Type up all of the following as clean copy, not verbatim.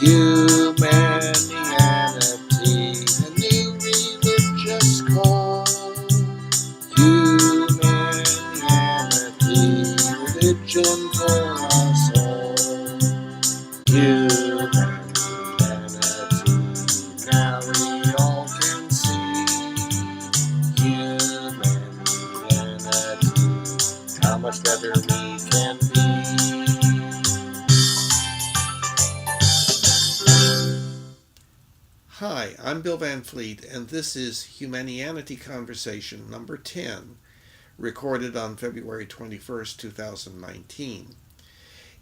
Humanianity, a new religious call. Humanianity, religion for us all. Humanity, now we all can see. Humanity, how much better we can be. Hi, I'm Bill Van Fleet, and this is Humanianity Conversation number 10, recorded on February 21st, 2019.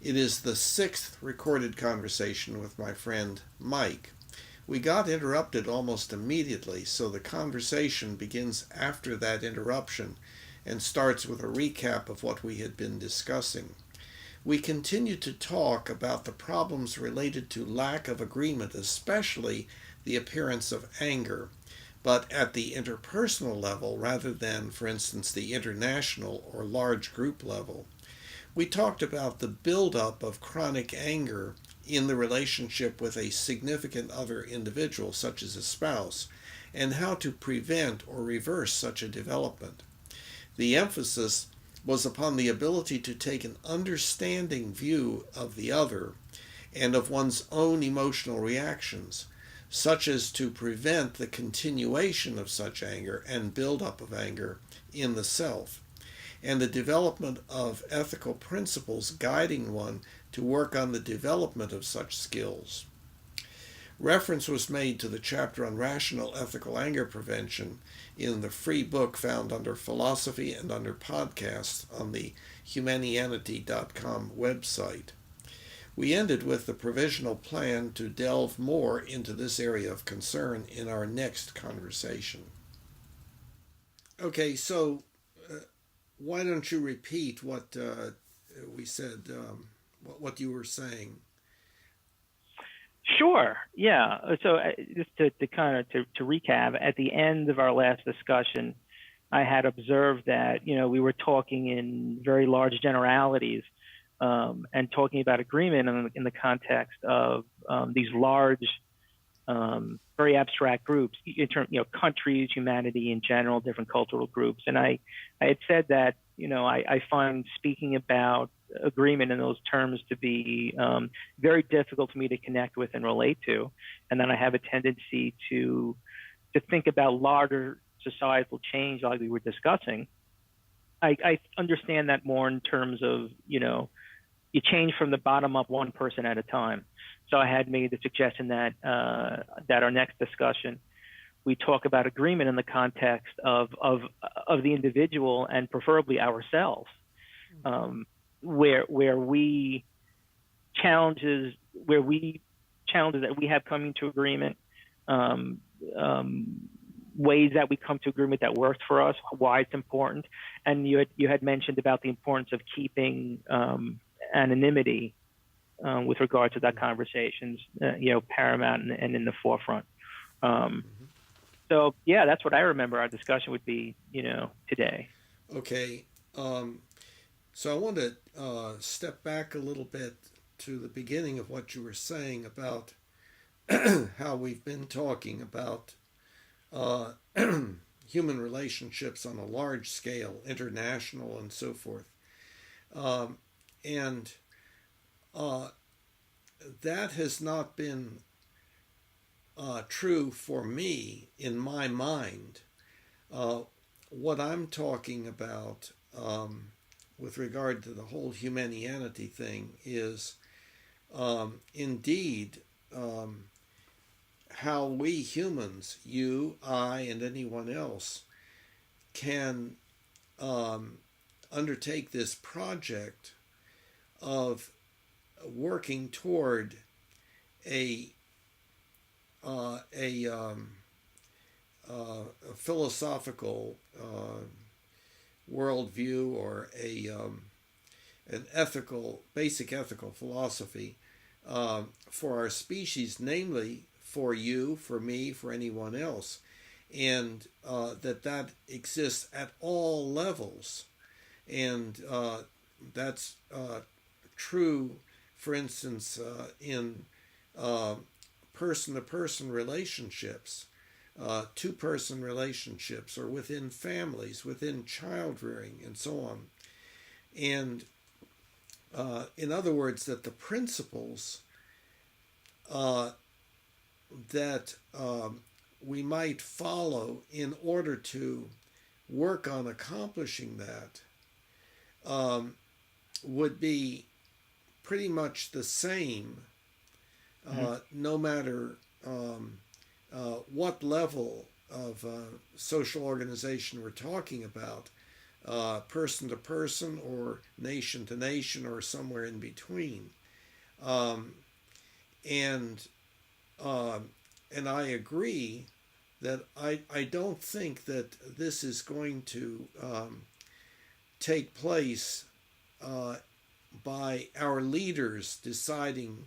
It is the sixth recorded conversation with my friend Mike. We got interrupted almost immediately, so the conversation begins after that interruption and starts with a recap of what we had been discussing. We continue to talk about the problems related to lack of agreement, especially the appearance of anger, but at the interpersonal level rather than, for instance, the international or large group level. We talked about the buildup of chronic anger in the relationship with a significant other individual, such as a spouse, and how to prevent or reverse such a development. The emphasis was upon the ability to take an understanding view of the other and of one's own emotional reactions, such as to prevent the continuation of such anger and buildup of anger in the self, and the development of ethical principles guiding one to work on the development of such skills. Reference was made to the chapter on rational ethical anger prevention in the free book found under philosophy and under podcasts on the Humanianity.com website. We ended with the provisional plan to delve more into this area of concern in our next conversation. Okay, so why don't you repeat what we said, what you were saying? Sure. Yeah. So just to recap, at the end of our last discussion, I had observed that we were talking in very large generalities and talking about agreement in the context of these large, very abstract groups, countries, humanity in general, different cultural groups. And I had said that I find speaking about agreement in those terms to be very difficult for me to connect with and relate to, and then I have a tendency to think about larger societal change like we were discussing. I understand that more in terms of you change from the bottom up, one person at a time. So I had made the suggestion that our next discussion we talk about agreement in the context of the individual and preferably ourselves, where we challenges that we have coming to agreement, ways that we come to agreement that works for us, why it's important, and you had mentioned about the importance of keeping anonymity with regard to that conversations, paramount and in the forefront. So yeah, that's what I remember our discussion would be, today. Okay. So I want to step back a little bit to the beginning of what you were saying about how we've been talking about human relationships on a large scale, international and so forth. And that has not been true for me in my mind. What I'm talking about with regard to the whole humanianity thing is indeed how we humans, you, I, and anyone else, can undertake this project of working toward a philosophical worldview or an basic ethical philosophy for our species, namely for you, for me, for anyone else, and that exists at all levels, and that's true, for instance, in person-to-person relationships, two-person relationships, or within families, within child rearing, and so on. And in other words, that the principles that we might follow in order to work on accomplishing that would be pretty much the same, no matter what level of social organization we're talking about, person to person or nation to nation or somewhere in between. And I agree that I don't think that this is going to take place by our leaders deciding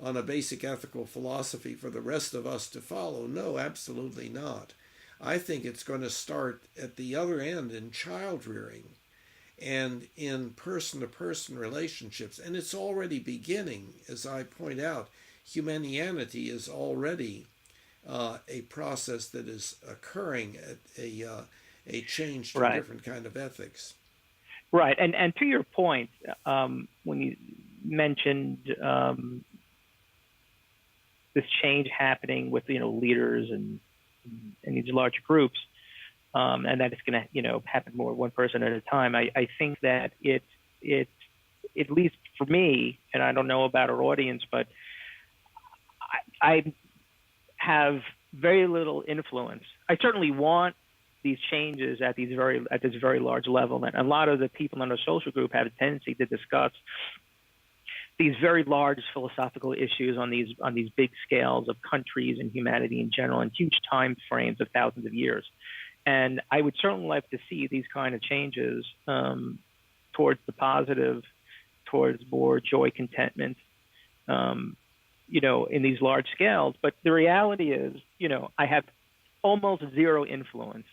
on a basic ethical philosophy for the rest of us to follow. No, absolutely not. I think it's going to start at the other end in child rearing and in person-to-person relationships. And it's already beginning, as I point out. Humanianity is already a process that is occurring at a change to a different kind of ethics. Right, and to your point, when you mentioned this change happening with leaders and these large groups, and that it's going to happen more one person at a time. I think that it at least for me, and I don't know about our audience, but I have very little influence. I certainly want these changes at this very large level, and a lot of the people in our social group have a tendency to discuss these very large philosophical issues on these big scales of countries and humanity in general, and huge time frames of thousands of years. And I would certainly like to see these kind of changes towards the positive, towards more joy, contentment, in these large scales. But the reality is, I have almost zero influence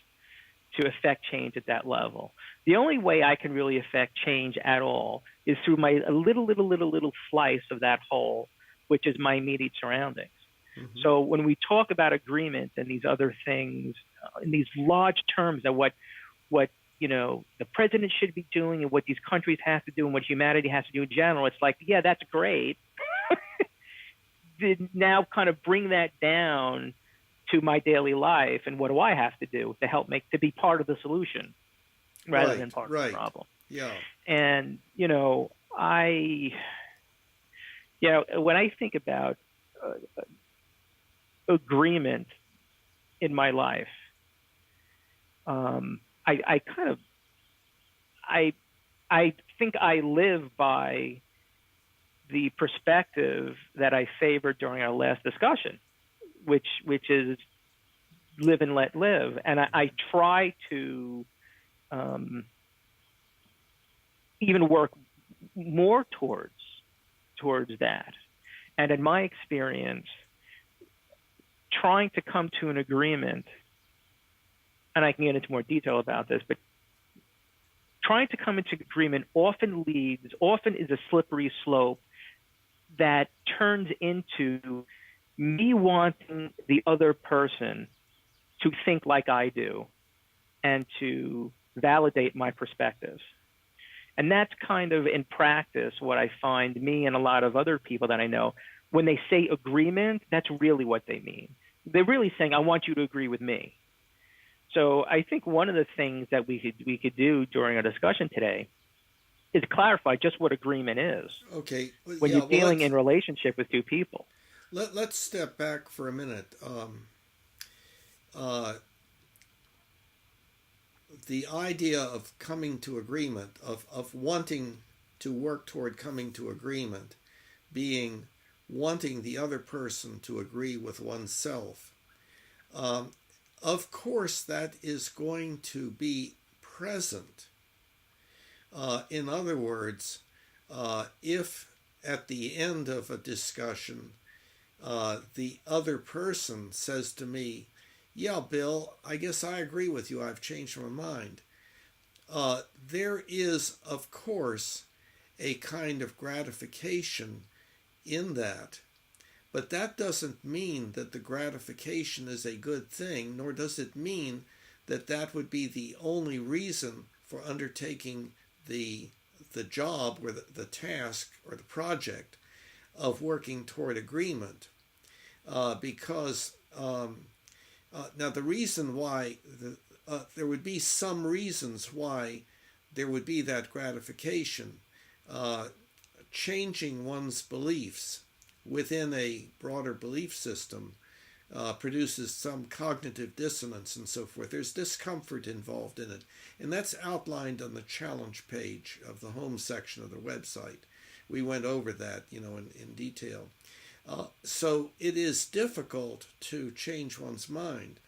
to affect change at that level. The only way I can really affect change at all is through a little slice of that whole, which is my immediate surroundings. Mm-hmm. So when we talk about agreement and these other things in these large terms of what the president should be doing and what these countries have to do and what humanity has to do in general, it's like, yeah, that's great. Now kind of bring that down to my daily life, and what do I have to do to be part of the solution rather than part of the problem? Yeah. And when I think about agreement in my life, I think I live by the perspective that I favored during our last discussion, which is live and let live. And I try to even work more towards that. And in my experience, trying to come to an agreement, and I can get into more detail about this, but trying to come into agreement often is a slippery slope that turns into me wanting the other person to think like I do and to validate my perspectives. And that's kind of in practice what I find me and a lot of other people that I know, when they say agreement, that's really what they mean. They're really saying, I want you to agree with me. So I think one of the things that we could do during our discussion today is clarify just what agreement is. Okay. When you're dealing in relationship with two people. Let's step back for a minute. The idea of coming to agreement, of wanting to work toward coming to agreement, being wanting the other person to agree with oneself. Of course, that is going to be present. In other words, if at the end of a discussion, the other person says to me, yeah, Bill, I guess I agree with you. I've changed my mind. There is, of course, a kind of gratification in that. But that doesn't mean that the gratification is a good thing, nor does it mean that that would be the only reason for undertaking the job or the task or the project of working toward agreement. Because now the reason why there would be some reasons why there would be that gratification. Changing one's beliefs within a broader belief system produces some cognitive dissonance and so forth. There's discomfort involved in it. And that's outlined on the challenge page of the home section of the website. We went over that, in detail. So it is difficult to change one's mind.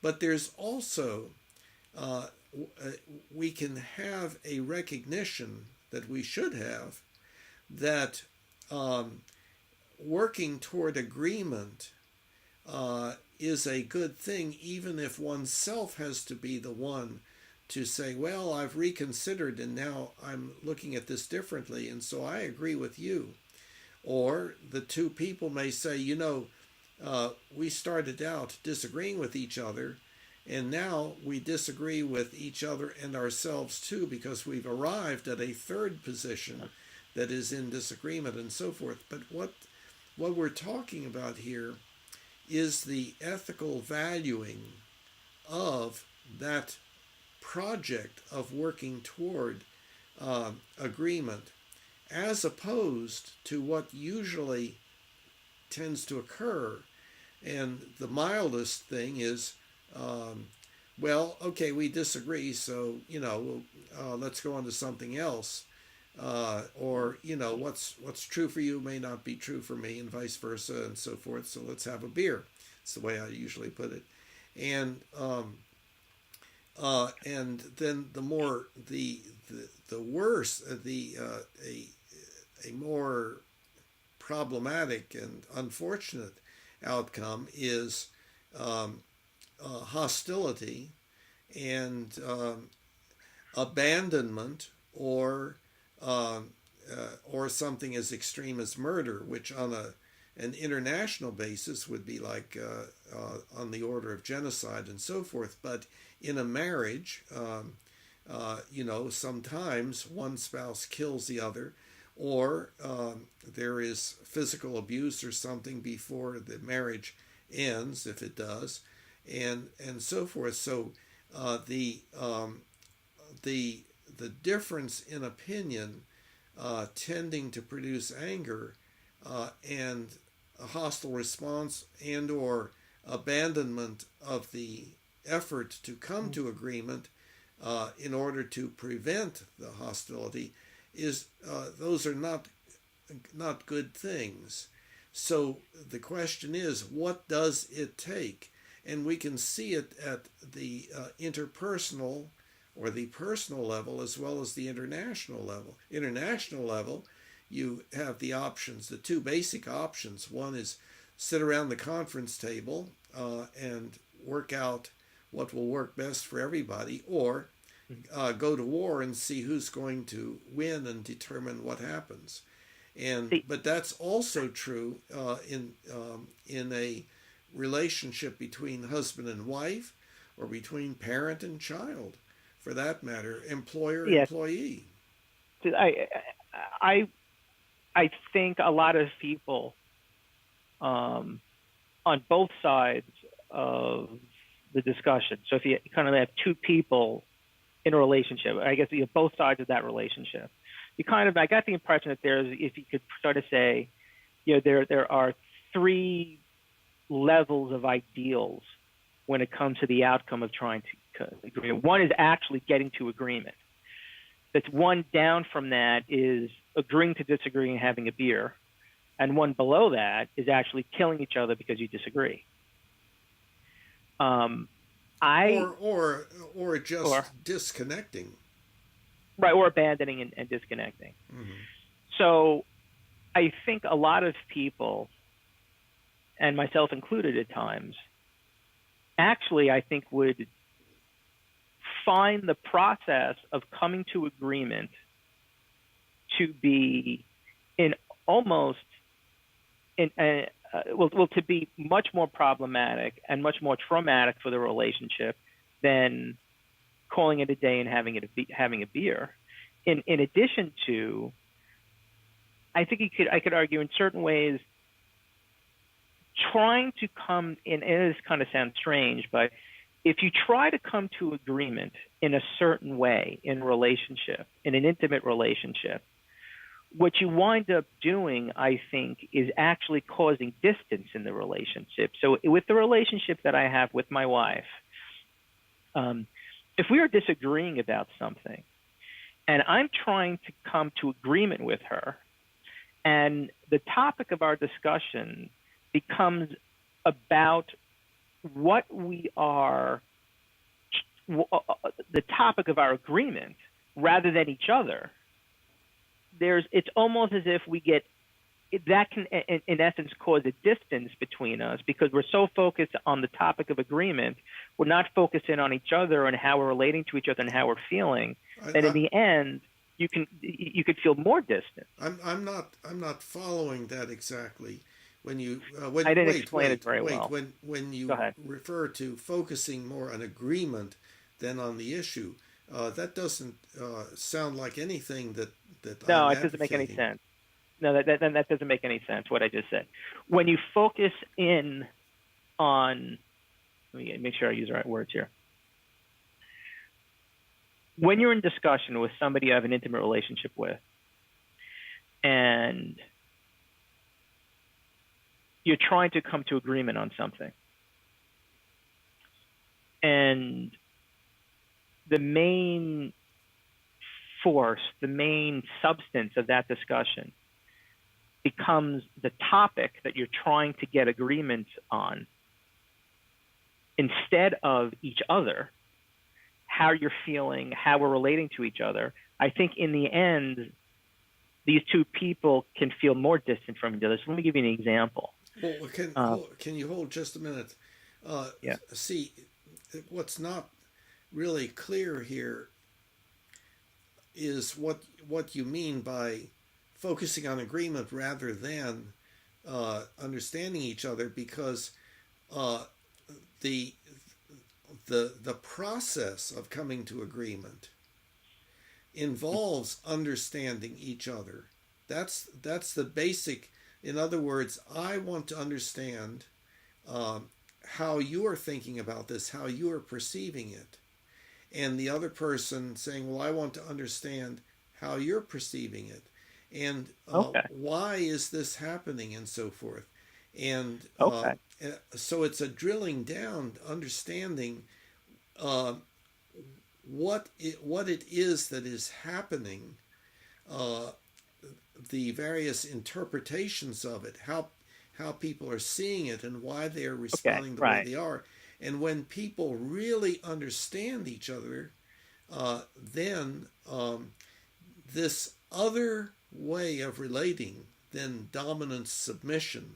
But there's also, we can have a recognition that we should have that working toward agreement is a good thing, even if oneself has to be the one to say, well, I've reconsidered and now I'm looking at this differently, and so I agree with you. Or the two people may say, we started out disagreeing with each other, and now we disagree with each other and ourselves too, because we've arrived at a third position that is in disagreement and so forth. But what we're talking about here is the ethical valuing of that project of working toward agreement, as opposed to what usually tends to occur. And the mildest thing is, well, okay, we disagree, so, let's go on to something else. Or what's true for you may not be true for me, and vice versa, and so forth. So let's have a beer. It's the way I usually put it. And then the more the worse a more problematic and unfortunate outcome is hostility and abandonment, or something as extreme as murder, which on an international basis would be like on the order of genocide and so forth. But in a marriage, sometimes one spouse kills the other, or there is physical abuse or something before the marriage ends, if it does, and so forth. So the difference in opinion tending to produce anger and a hostile response and or abandonment of the effort to come to agreement in order to prevent the hostility is those are not good things. So the question is, what does it take? And we can see it at the interpersonal or the personal level as well as the international level. International level, you have the options, the two basic options. One is sit around the conference table and work out what will work best for everybody, or go to war and see who's going to win and determine what happens. But that's also true in a relationship between husband and wife, or between parent and child, for that matter, employer employee. I think a lot of people on both sides of the discussion. So if you kind of have two people in a relationship, I guess you have both sides of that relationship. I got the impression that if you could sort of say, there are three levels of ideals when it comes to the outcome of trying to agree. One is actually getting to agreement. That's one down from that is agreeing to disagree and having a beer. And one below that is actually killing each other because you disagree. Or just disconnecting. Right, or abandoning and disconnecting. Mm-hmm. So I think a lot of people, and myself included at times, actually I think would find the process of coming to agreement to be in almost in to be much more problematic and much more traumatic for the relationship than calling it a day and having a beer. In addition to, I think I could argue in certain ways, trying to come in, and this kind of sounds strange, but if you try to come to agreement in a certain way in a relationship, in an intimate relationship, what you wind up doing, I think, is actually causing distance in the relationship. So with the relationship that I have with my wife, if we are disagreeing about something and I'm trying to come to agreement with her, and the topic of our discussion becomes about what we are, the topic of our agreement, rather than each other, it's almost as if that can, in essence, cause a distance between us because we're so focused on the topic of agreement, we're not focusing on each other and how we're relating to each other and how we're feeling. That in the end, you could feel more distant. I'm not following that exactly. When you I didn't explain it very well. When you refer to focusing more on agreement than on the issue, that doesn't sound like anything that no, I'm it doesn't make any advocating. sense. No, that doesn't make any sense, what I just said. When you focus in on, let me make sure I use the right words here. When you're in discussion with somebody you have an intimate relationship with, and you're trying to come to agreement on something, and the main force, the main substance of that discussion becomes the topic that you're trying to get agreement on instead of each other, how you're feeling, how we're relating to each other. I think in the end, these two people can feel more distant from each other. So let me give you an example. Well, can you hold just a minute? Yeah. See, what's not really clear here is what you mean by focusing on agreement rather than understanding each other, because the process of coming to agreement involves understanding each other. That's the basic. In other words, I want to understand how you are thinking about this, how you are perceiving it. And the other person saying, well, I want to understand how you're perceiving it. And why is this happening, and so forth. And so it's a drilling down, understanding what it is that is happening, the various interpretations of it, how people are seeing it, and why they are responding the way they are. And when people really understand each other, then this other way of relating than dominance submission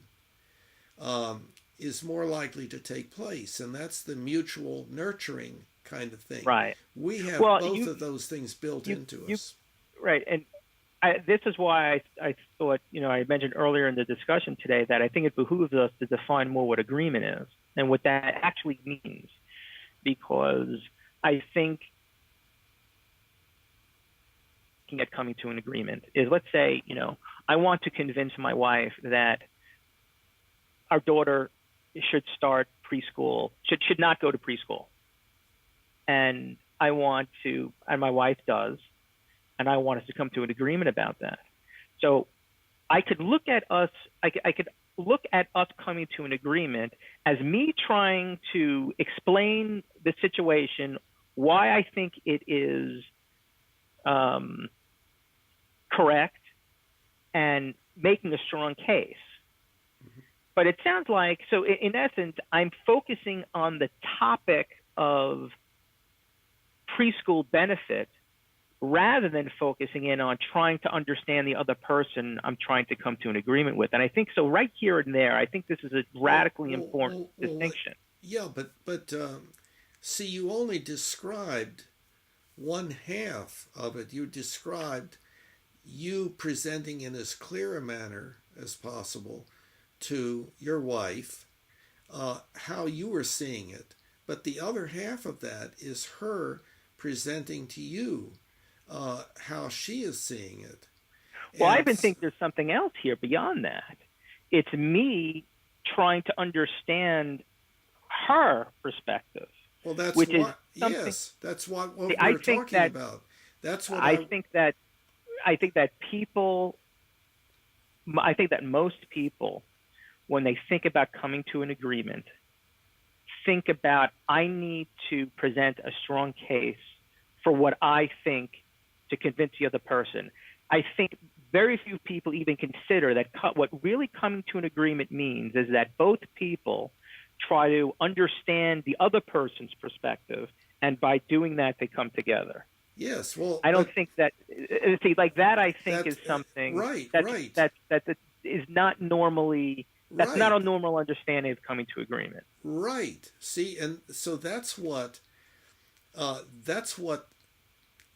is more likely to take place, and that's the mutual nurturing kind of thing. Right. We have both of those things built into us. Right. And this is why I thought, I mentioned earlier in the discussion today that I think it behooves us to define more what agreement is and what that actually means, because I think at coming to an agreement is, let's say, I want to convince my wife that our daughter should start preschool, should not go to preschool. And I want to, and my wife does, and I want us to come to an agreement about that. So I could look at us, I could look at us coming to an agreement as me trying to explain the situation, why I think it is correct, and making a strong case. Mm-hmm. But it sounds like, so in essence, I'm focusing on the topic of preschool benefit rather than focusing in on trying to understand the other person I'm trying to come to an agreement with. And I think so right here and there, I think this is a radically important distinction. Yeah, but see, you only described one half of it. You described you presenting in as clear a manner as possible to your wife how you were seeing it, but the other half of that is her presenting to you how she is seeing it. Well, I even think there's something else here beyond that. It's me trying to understand her perspective. Well, that's which what. is something. Yes, that's what See, we're talking about. That's what I think that people. I think that most people, when they think about coming to an agreement, think about, I need to present a strong case for what I think to convince the other person. I think very few people even consider that what really coming to an agreement means is that both people try to understand the other person's perspective, and by doing that, they come together. Yes, well, I don't think that, see, like that, I think is something that is not normally, that's not a normal understanding of coming to agreement. Right. See, and so that's what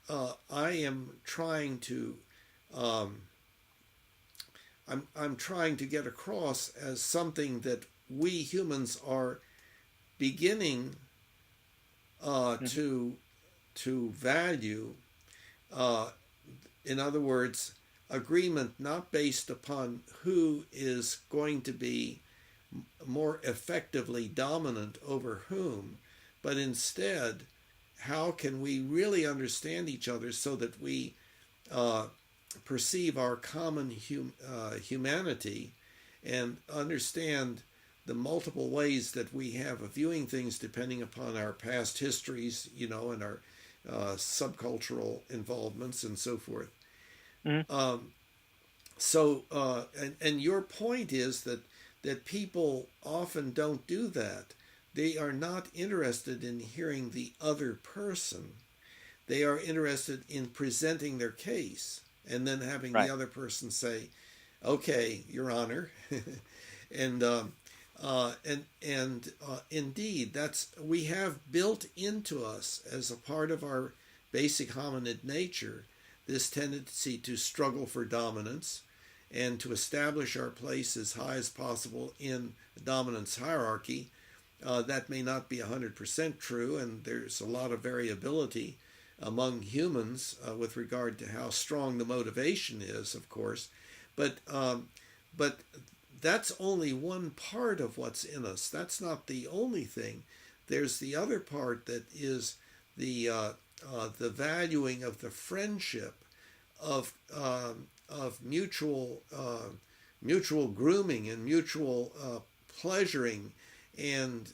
I am trying to I'm trying to get across as something that we humans are beginning to value. In other words, agreement not based upon who is going to be more effectively dominant over whom, but instead, how can we really understand each other so that we perceive our common humanity and understand the multiple ways that we have of viewing things depending upon our past histories, and our subcultural involvements and so forth. Mm-hmm. And your point is that people often don't do that. They are not interested in hearing the other person. They are interested in presenting their case and then having the other person say, "Okay, Your Honor," and indeed, we have built into us as a part of our basic hominid nature this tendency to struggle for dominance and to establish our place as high as possible in the dominance hierarchy. That may not be 100% true, and there's a lot of variability among humans with regard to how strong the motivation is, of course. But that's only one part of what's in us. That's not the only thing. There's the other part that is the valuing of the friendship, of mutual grooming and mutual pleasuring, and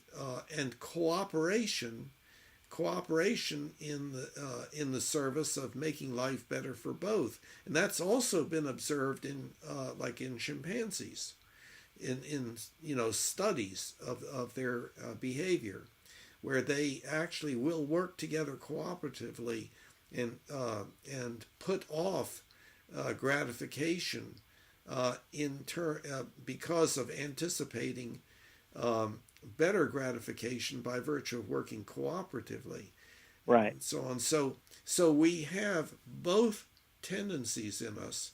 cooperation in the service of making life better for both. And that's also been observed in like in chimpanzees, in studies of their behavior, where they actually will work together cooperatively and put off gratification because of anticipating better gratification by virtue of working cooperatively, right? And so on. So we have both tendencies in us,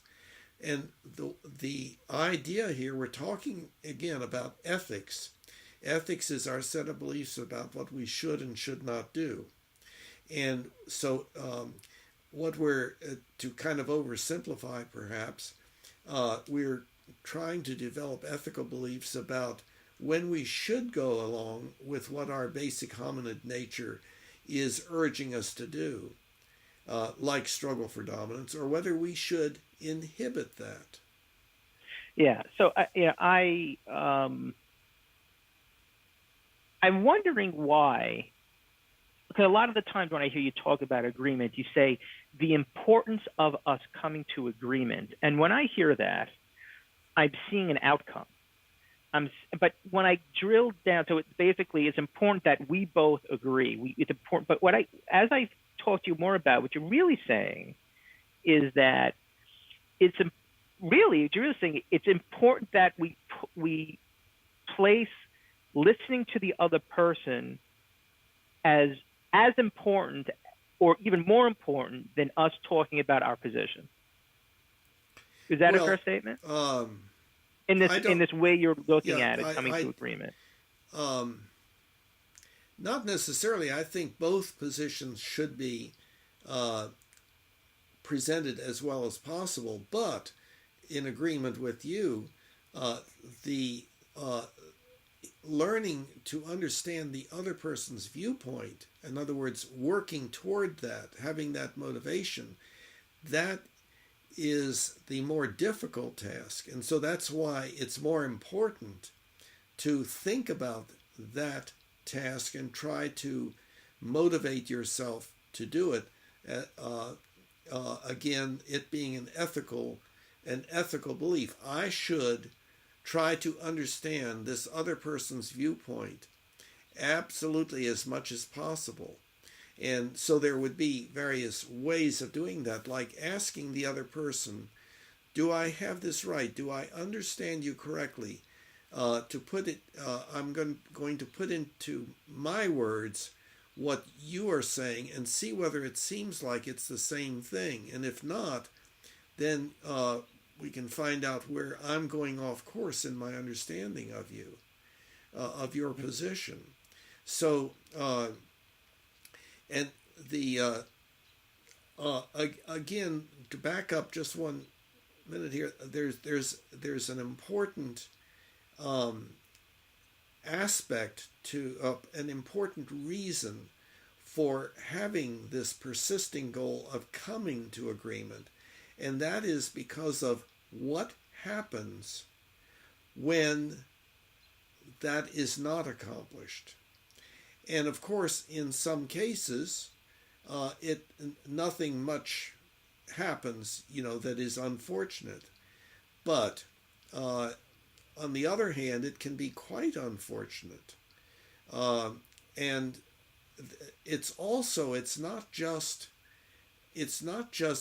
and the idea here, we're talking again about ethics. Ethics is our set of beliefs about what we should and should not do. And so what we're, to kind of oversimplify perhaps, we're trying to develop ethical beliefs about when we should go along with what our basic hominid nature is urging us to do, like struggle for dominance, or whether we should inhibit that. Yeah. So I'm wondering why, because a lot of the times when I hear you talk about agreement, you say the importance of us coming to agreement. And when I hear that, I'm seeing an outcome. But when I drill down, so it's important that we both agree. It's important. But as I talk to you more about, what you're really saying is that it's important that we place listening to the other person as important, or even more important, than us talking about our position. Is that a fair statement? in this way you're looking Yeah, at it, coming to agreement. um, not necessarily. I think both positions should be uh, presented as well as possible, but in agreement with you, the learning to understand the other person's viewpoint, in other words, working toward that, having that motivation, that is the more difficult task. And so that's why it's more important to think about that task and try to motivate yourself to do it. Again, it being an ethical belief. I should try to understand this other person's viewpoint absolutely as much as possible. And so there would be various ways of doing that, like asking the other person, do I have this right? Do I understand you correctly? To put it, I'm going to put into my words what you are saying and see whether it seems like it's the same thing. And if not, then we can find out where I'm going off course in my understanding of you, of your position. So, and the again, to back up just 1 minute here, there's an important aspect to an important reason for having this persisting goal of coming to agreement, and that is because of what happens when that is not accomplished. And of course, in some cases, nothing much happens, that is unfortunate. But on the other hand, it can be quite unfortunate. And it's not just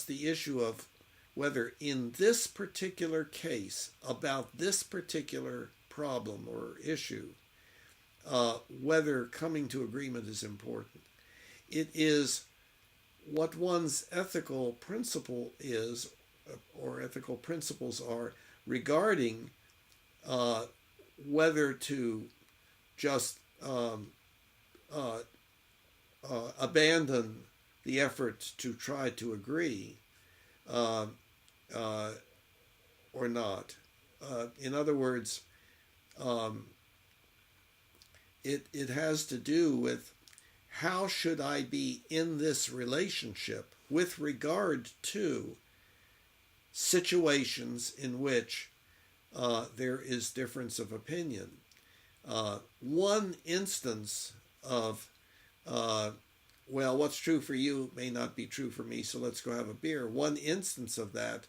the issue of whether in this particular case about this particular problem or issue, whether coming to agreement is important. It is what one's ethical principle is, or ethical principles are, regarding whether to just abandon the effort to try to agree or not. In other words, it has to do with how should I be in this relationship with regard to situations in which there is difference of opinion. One instance of, well, what's true for you may not be true for me, so let's go have a beer. One instance of that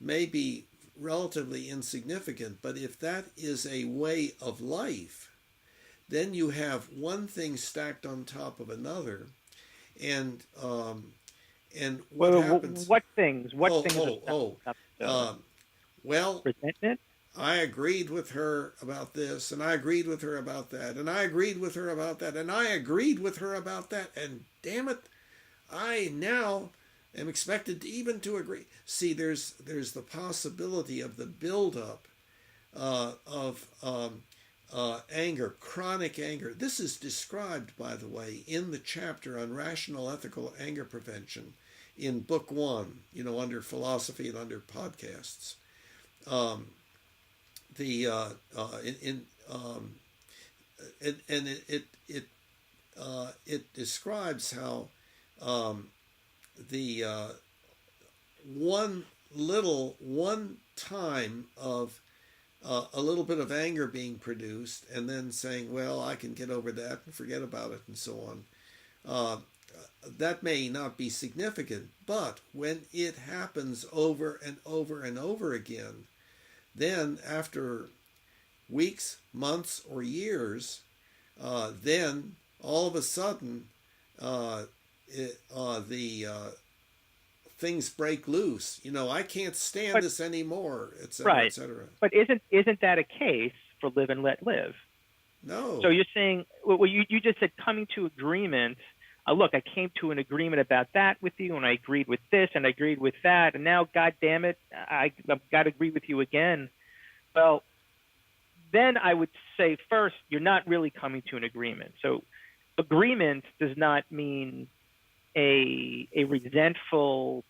may be relatively insignificant, but if that is a way of life, then you have one thing stacked on top of another, and what happens? What things? What things? Well, resentment. I agreed with her about this, and I agreed with her about that, and I agreed with her about that, and I agreed with her about that, and damn it, I now am expected to agree. See, there's the possibility of the buildup of anger, chronic anger. This is described, by the way, in the chapter on rational ethical anger prevention in Book 1, under philosophy and under podcasts. It describes how the one time of a little bit of anger being produced, and then saying, well, I can get over that and forget about it, and so on. That may not be significant, but when it happens over and over and over again, then after weeks, months, or years, then all of a sudden things break loose. I can't stand this anymore, etc., right. etc. But isn't that a case for live and let live? No. So you're saying, well, you just said coming to agreement. Look, I came to an agreement about that with you, and I agreed with this, and I agreed with that, and now, God damn it, I've got to agree with you again. Well, then I would say first, you're not really coming to an agreement. So agreement does not mean a resentful,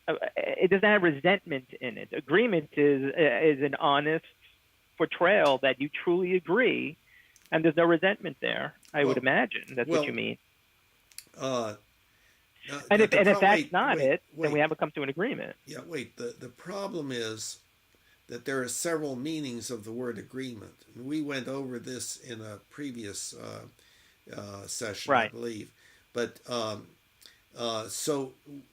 it doesn't have resentment in it. Agreement is an honest portrayal that you truly agree, and there's no resentment there. I would imagine that's what you mean. And if that's not it, then we haven't come to an agreement. Yeah, wait. The problem is that there are several meanings of the word agreement. And we went over this in a previous session, right. I believe. But so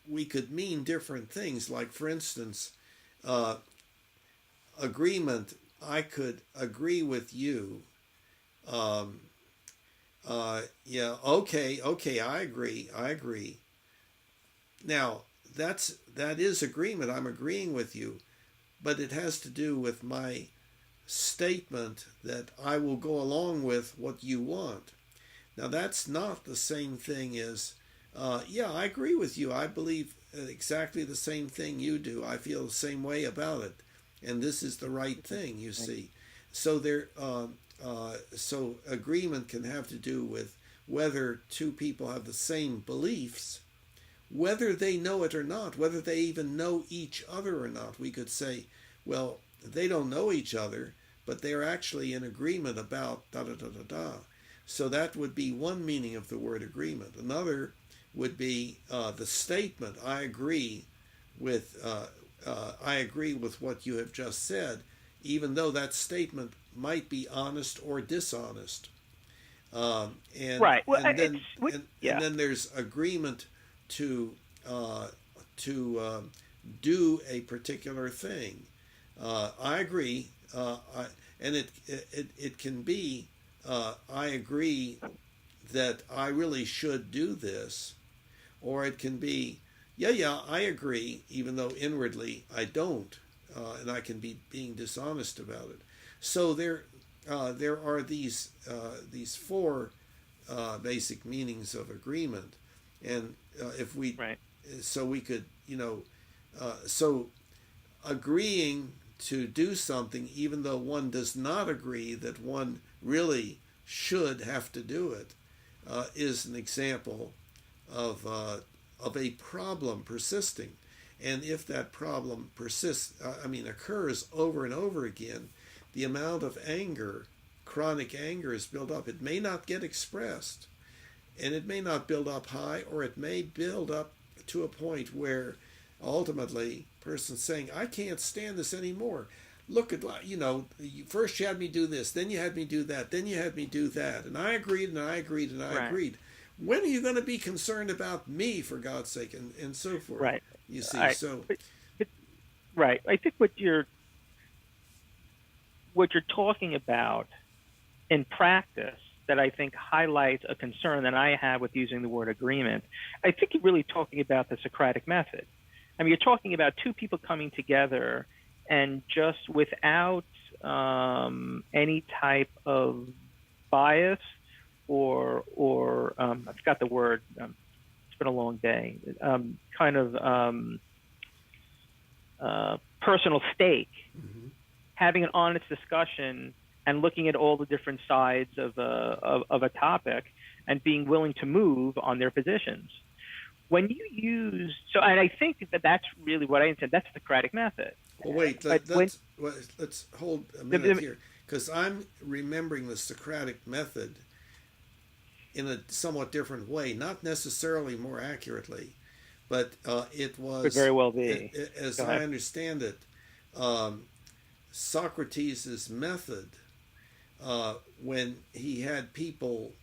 we could mean different things. Like, for instance, agreement, I could agree with you. Yeah, okay, I agree. Now, that is agreement. I'm agreeing with you, but it has to do with my statement that I will go along with what you want. Now, that's not the same thing as, yeah, I agree with you. I believe exactly the same thing you do. I feel the same way about it, and this is the right thing, you see. So so agreement can have to do with whether two people have the same beliefs, whether they know it or not, whether they even know each other or not. We could say, well, they don't know each other, but they're actually in agreement about da-da-da-da-da. So that would be one meaning of the word agreement. Another would be the statement, I agree with what you have just said, even though that statement might be honest or dishonest. Right. Well, and then there's agreement to do a particular thing. I agree, and it can be I agree that I really should do this, or it can be yeah I agree, even though inwardly I don't, and I can be being dishonest about it. So there are these four basic meanings of agreement, and if we right. So we could so agreeing to do something even though one does not agree that one really should have to do it is an example of a problem persisting. And if that problem persists, occurs over and over again, the amount of anger, chronic anger, is built up. It may not get expressed, and it may not build up high, or it may build up to a point where ultimately the person's saying, I can't stand this anymore. Look at, first you had me do this, then you had me do that, then you had me do that, and I agreed, and I agreed, and I agreed. When are you going to be concerned about me, for God's sake, and so forth? Right. You see, right. I think what you're talking about in practice that I think highlights a concern that I have with using the word agreement. I think you're really talking about the Socratic method. I mean, you're talking about two people coming together and just without any type of bias or I forgot the word. It's been a long day. Personal stake, having an honest discussion and looking at all the different sides of a topic and being willing to move on their positions. When you use and I think that's really what I intend. That's the Socratic method. Well, wait. Let's hold a minute here, because I'm remembering the Socratic method in a somewhat different way, not necessarily more accurately, but it was could very well be. As I understand it, Socrates' method, when he had people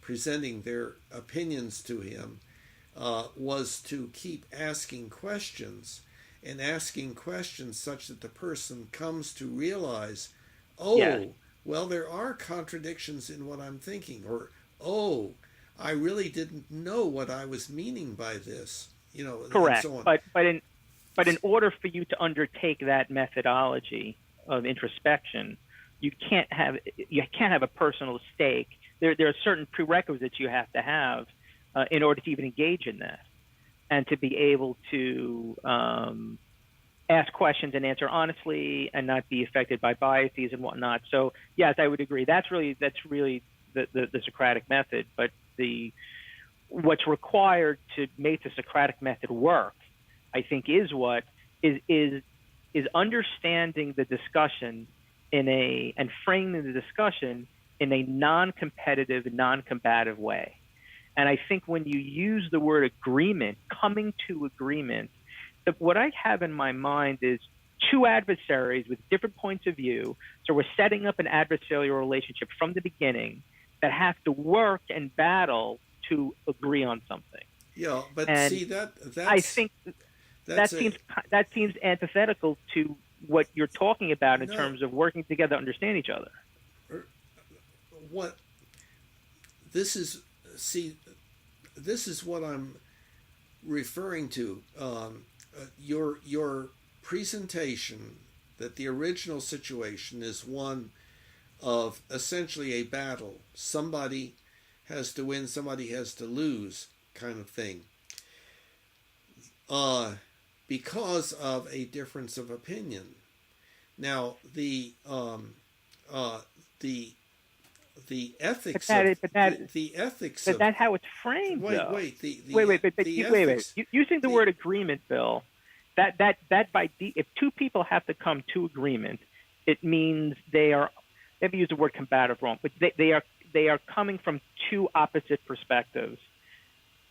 presenting their opinions to him, was to keep asking questions, and asking questions such that the person comes to realize, well, there are contradictions in what I'm thinking, or, I really didn't know what I was meaning by this, Correct. and so on. But in order for you to undertake that methodology of introspection, you can't have a personal stake. There are certain prerequisites you have to have in order to even engage in that, and to be able to ask questions and answer honestly and not be affected by biases and whatnot. So yes, I would agree. That's really the Socratic method. But what's required to make the Socratic method work, I think, is understanding the discussion and framing the discussion in a non-competitive, non-combative way. And I think when you use the word agreement, coming to agreement, what I have in my mind is two adversaries with different points of view. So we're setting up an adversarial relationship from the beginning that have to work and battle to agree on something. Yeah, but and see that's I think that seems antithetical to what you're talking about in terms of working together to understand each other. What this is what I'm referring to. Your presentation that the original situation is one of essentially a battle. Somebody has to win, somebody has to lose, kind of thing. Because of a difference of opinion. Now, the ethics but that's how it's framed. Wait. Using the word agreement, Bill. If two people have to come to agreement, it means they are. Maybe use the word combative wrong, but they are coming from two opposite perspectives,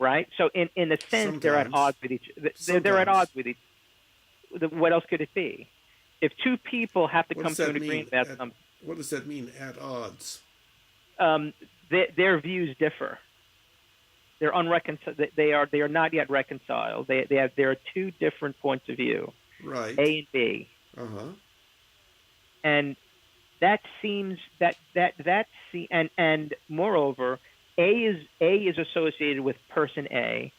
right? So in a sense, sometimes they're at odds with each. They're at odds with each. What else could it be? If two people have to come to an agreement about something, what does that mean? At odds? Their views differ. They're unreconciled. They are not yet reconciled. There are two different points of view, right? A and B. And that seems and moreover, A is associated with person A,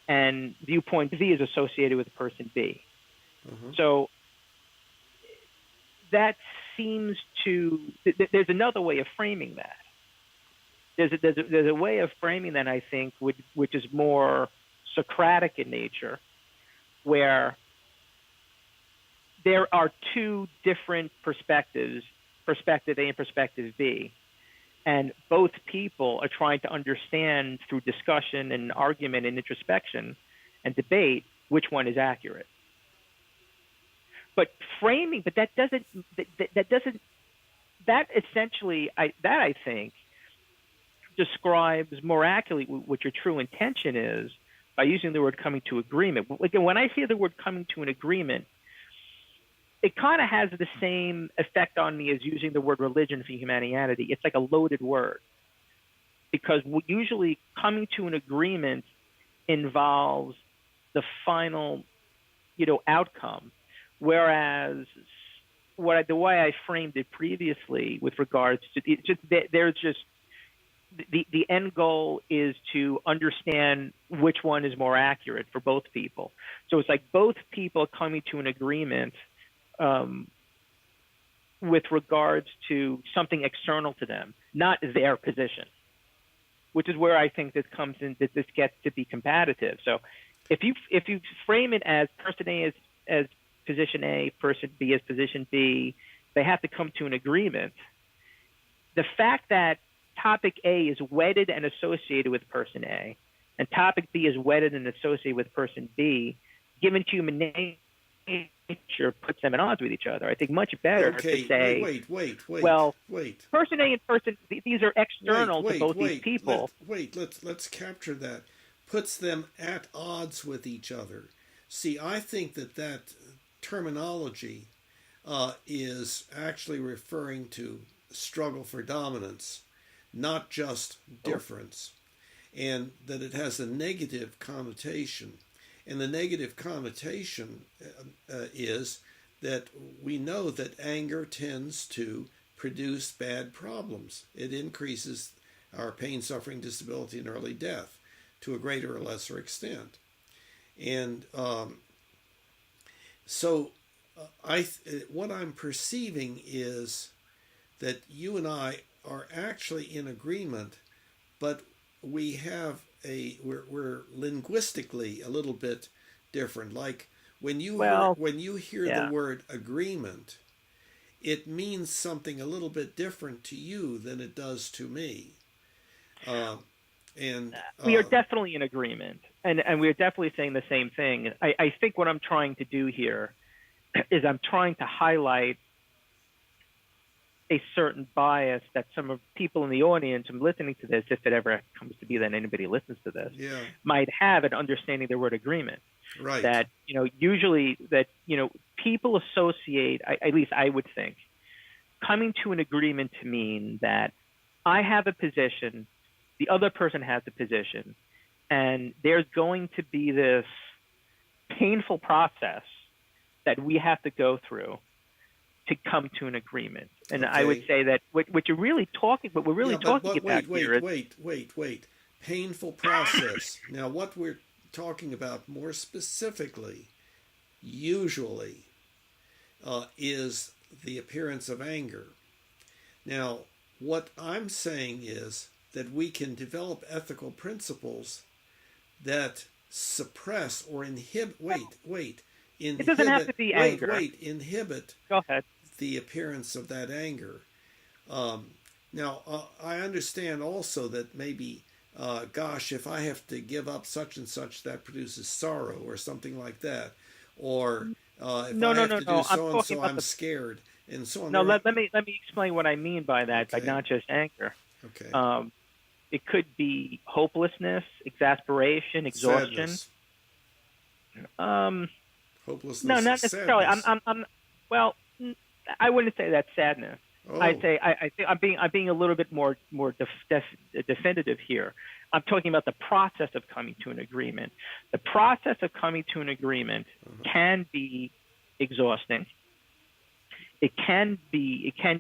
and viewpoint B is associated with person B. So that seems to. There's another way of framing that. There's a way of framing that, I think, which is more Socratic in nature, where there are two different perspectives, perspective A and perspective B, and both people are trying to understand through discussion and argument and introspection and debate which one is accurate. But framing, but that essentially, I think, describes more accurately what your true intention is by using the word coming to agreement. Again, when I hear the word coming to an agreement, it kind of has the same effect on me as using the word religion for humanity. It's like a loaded word, because usually coming to an agreement involves the final, outcome, whereas the way I framed it previously with regards to the end goal is to understand which one is more accurate for both people. So it's like both people coming to an agreement with regards to something external to them, not their position, which is where I think this comes in, that this gets to be combative. So if you frame it as person A as position A, person B as position B, they have to come to an agreement. The fact that topic A is wedded and associated with person A, and topic B is wedded and associated with person B, given human nature, puts them at odds with each other. I think much better to say, wait. Person A and person B, these are external to both these people. Let's capture that. Puts them at odds with each other. See, I think that terminology is actually referring to struggle for dominance, not just difference, and that it has a negative connotation. And the negative connotation is that we know that anger tends to produce bad problems. It increases our pain, suffering, disability, and early death to a greater or lesser extent. And what I'm perceiving is that you and I are actually in agreement, but we're linguistically a little bit different. Like Well, when you hear the yeah. word agreement, it means something a little bit different to you than it does to me. Uh, and We are definitely in agreement, and we are definitely saying the same thing. I think what I'm trying to do here is I'm trying to highlight a certain bias that some of people in the audience and listening to this, if it ever comes to be that anybody listens to this, yeah, might have in understanding the word agreement. right. That usually that people associate, at least I would think, coming to an agreement to mean that I have a position, the other person has a position, and there's going to be this painful process that we have to go through to come to an agreement. And I would Okay. say that what we're really talking Yeah, about wait, here is wait. Painful process. Now, what we're talking about more specifically, usually, is the appearance of anger. Now, what I'm saying is that we can develop ethical principles that suppress or inhibit. it doesn't have to be anger. Inhibit Go ahead. the appearance of that anger. Um, Now, I understand also that maybe, gosh, if I have to give up such and such, that produces sorrow or something like that. Or if No, I no, have no, to do no. I'm so and talking so, about I'm scared, and so on. no. There are, Let me explain what I mean by that, by okay, not just anger. okay. Um, it could be hopelessness, exasperation, exhaustion. Sadness. Um, no, Hopelessness is not necessarily. sadness. Well, I wouldn't say that's sadness. I'd Oh, say I think I'm being a little bit more definitive here. I'm talking about the process of coming to an agreement. The process of coming to an agreement uh-huh. can be exhausting. It can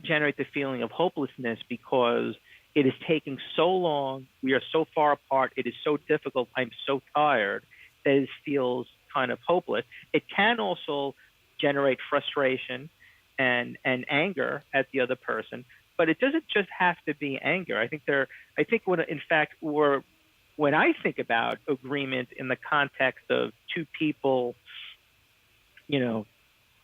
generate the feeling of hopelessness because it is taking so long. We are so far apart. It is so difficult. I'm so tired that it feels kind of hopeless. It can also generate frustration and anger at the other person, but it doesn't just have to be anger. I think when I think about agreement in the context of two people, you know,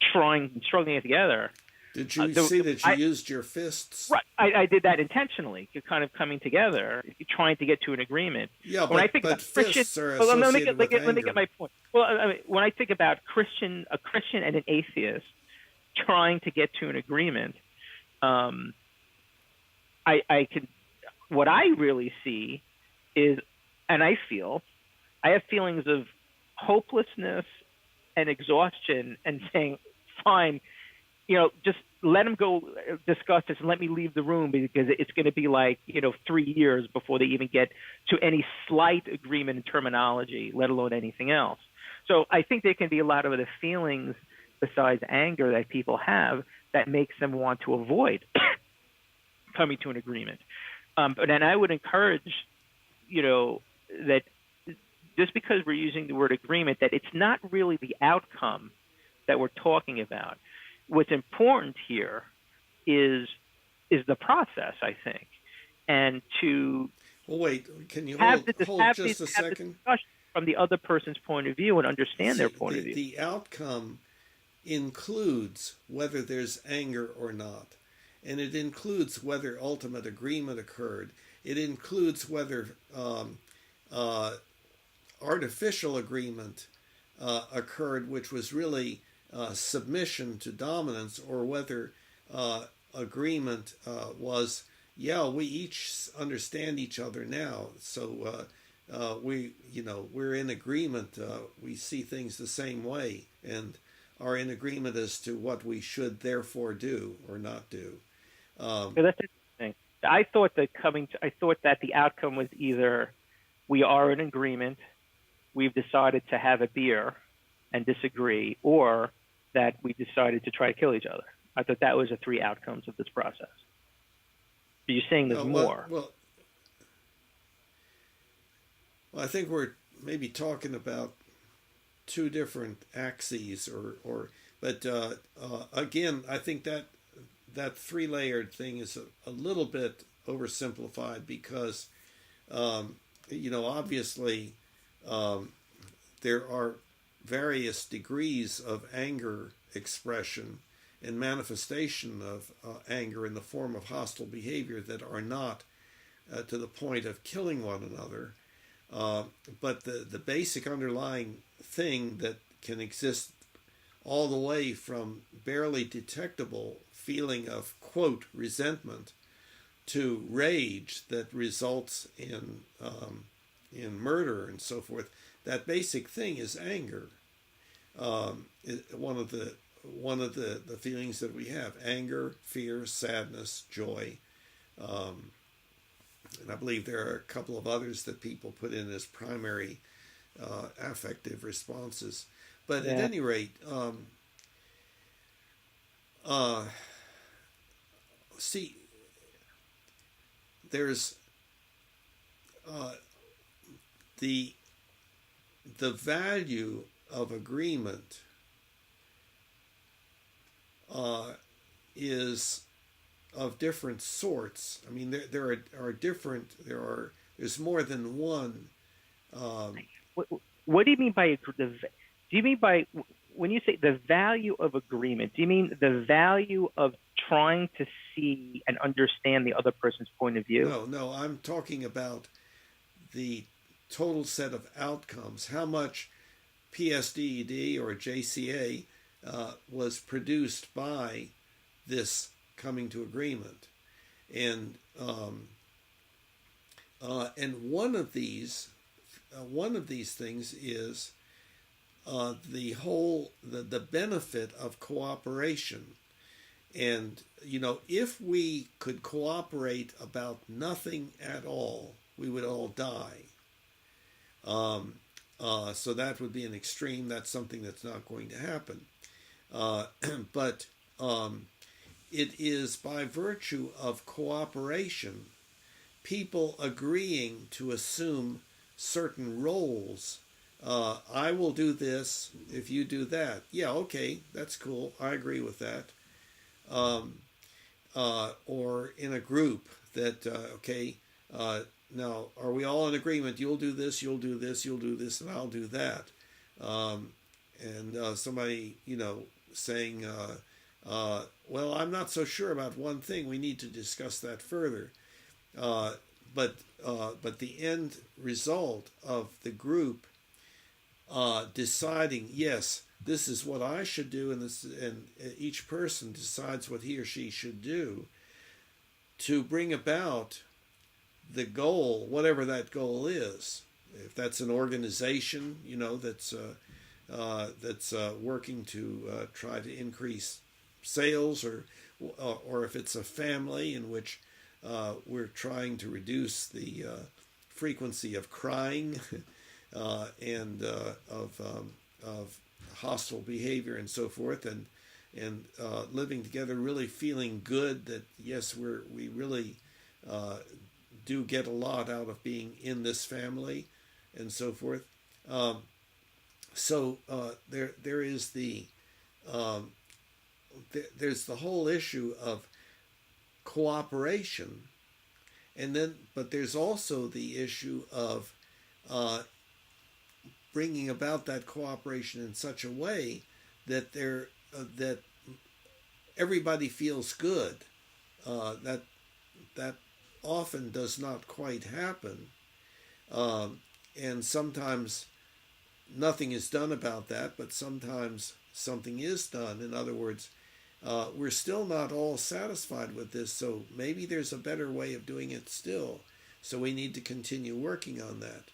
struggling together, Did you see that you I used your fists? right, I did that intentionally, kind of coming together, trying to get to an agreement. Yeah, When I think about but Christian, fists are well, associated with let me get anger. my point. Well, I mean, when I think about a Christian and an atheist trying to get to an agreement, um, I can, what I really see is, and I have feelings of hopelessness and exhaustion, and saying, fine, just let him go discuss this and let me leave the room, because it's going to be like, 3 years before they even get to any slight agreement in terminology, let alone anything else. So I think there can be a lot of other feelings besides anger that people have that makes them want to avoid coming to an agreement. But then I would encourage, that just because we're using the word agreement, that it's not really the outcome that we're talking about. What's important here is the process, I think, and to Well, wait. Can you have hold just a have the second? discussion from the other person's point of view and understand their See, point of view. the outcome includes whether there's anger or not, and it includes whether ultimate agreement occurred. It includes whether uh, artificial agreement occurred, which was really submission to dominance, or whether agreement was, yeah, we each understand each other now, so we're in agreement. We see things the same way, and are in agreement as to what we should therefore do or not do. So that's interesting. I thought that the outcome was either we are in agreement, we've decided to have a beer and disagree, or that we decided to try to kill each other. I thought that was the three outcomes of this process. But you're saying there's more. Well, I think we're maybe talking about two different axes, but again, I think that three-layered thing is a little bit oversimplified, because obviously there are various degrees of anger expression and manifestation of anger in the form of hostile behavior that are not to the point of killing one another. But the basic underlying thing that can exist all the way from barely detectable feeling of, quote, resentment to rage that results in murder and so forth, that basic thing is anger. One of the feelings that we have: anger, fear, sadness, joy. And I believe there are a couple of others that people put in as primary affective responses. But at any rate, see, there's the value of agreement is of different sorts. I mean, there's more than one. What do you mean by when you say the value of agreement? Do you mean the value of trying to see and understand the other person's point of view? No, I'm talking about the total set of outcomes. How much PSDED or JCA was produced by this coming to agreement, and one of these things is the benefit of cooperation. And if we could cooperate about nothing at all, we would all die. So that would be an extreme. That's something that's not going to happen. But it is by virtue of cooperation, people agreeing to assume certain roles. I will do this if you do that. Yeah, okay, that's cool. I agree with that. Or in a group that, now, are we all in agreement? You'll do this, you'll do this, you'll do this, and I'll do that. And somebody, saying, well, I'm not so sure about one thing. We need to discuss that further. But the end result of the group deciding, yes, this is what I should do, and each person decides what he or she should do to bring about the goal, whatever that goal is. If that's an organization, that's working to try to increase sales, or if it's a family in which we're trying to reduce the frequency of crying and of hostile behavior and so forth, and living together, really feeling good that yes, we really do get a lot out of being in this family and so forth. So there is there's the whole issue of cooperation, but there's also the issue of bringing about that cooperation in such a way that that everybody feels good. That often does not quite happen, and sometimes nothing is done about that, but sometimes something is done. In other words, we're still not all satisfied with this, so maybe there's a better way of doing it still. So we need to continue working on that.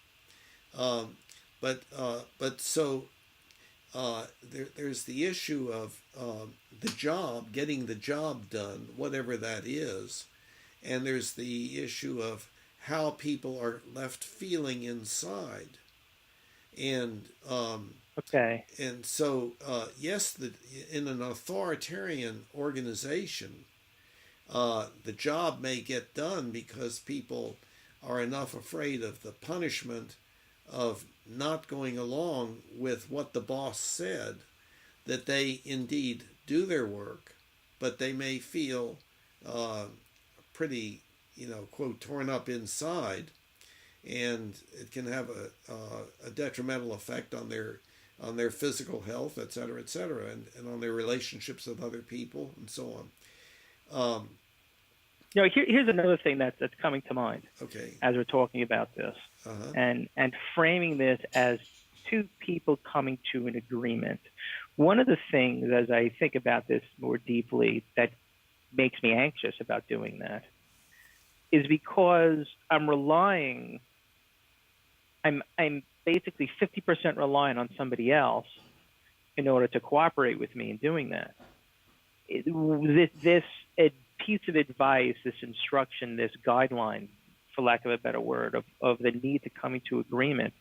There's the issue of the job, getting the job done, whatever that is, and there's the issue of how people are left feeling inside. And okay. And so, yes, in an authoritarian organization, the job may get done because people are enough afraid of the punishment of not going along with what the boss said that they indeed do their work, but they may feel pretty, quote, torn up inside, and it can have a detrimental effect on their on their physical health, et cetera, and on their relationships with other people, and so on. Here's another thing that's coming to mind Okay. as we're talking about this, Uh-huh. and framing this as two people coming to an agreement. One of the things, as I think about this more deeply, that makes me anxious about doing that is because I'm basically 50% reliant on somebody else in order to cooperate with me in doing that. This piece of advice, this instruction, this guideline, for lack of a better word, of the need to come to agreement,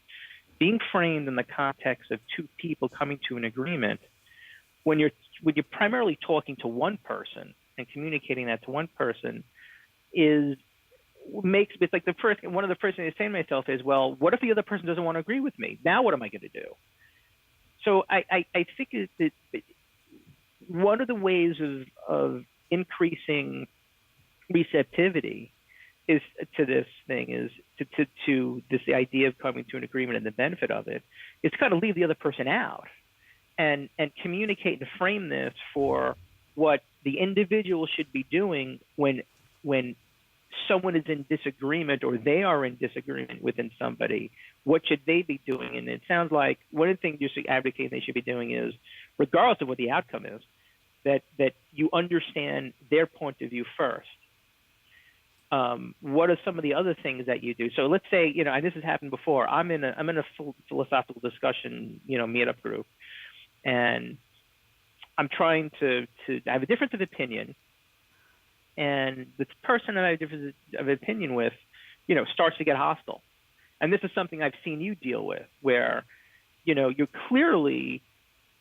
being framed in the context of two people coming to an agreement, when you're primarily talking to one person and communicating that to one person, it's like one of the first things I say to myself is, well, what if the other person doesn't want to agree with me? Now what am I going to do? So I think that one of the ways of increasing receptivity is to this thing is to this idea of coming to an agreement and the benefit of it is to kind of leave the other person out and communicate and frame this for what the individual should be doing when someone is in disagreement or they are in disagreement within somebody. What should they be doing? And it sounds like one of the things you're advocating they should be doing is, regardless of what the outcome is, that you understand their point of view first. What are some of the other things that you do? So let's say, and this has happened before. I'm in a philosophical discussion, meetup group, and I'm trying to have a difference of opinion, and this person that I have a difference of opinion with, starts to get hostile. And this is something I've seen you deal with, where, you're clearly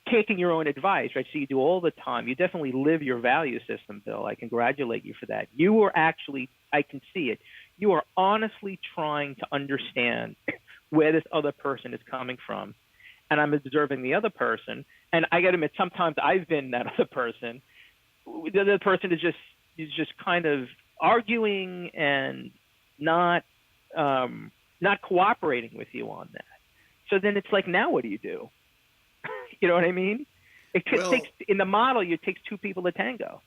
taking your own advice, right? So you do all the time. You definitely live your value system, Bill. I congratulate you for that. You are actually, I can see it. You are honestly trying to understand where this other person is coming from. And I'm observing the other person. And I got to admit, sometimes I've been that other person. The other person is just kind of arguing and not cooperating with you on that. So then it's like, now what do you do? You know what I mean? Takes in the model, it takes two people to tango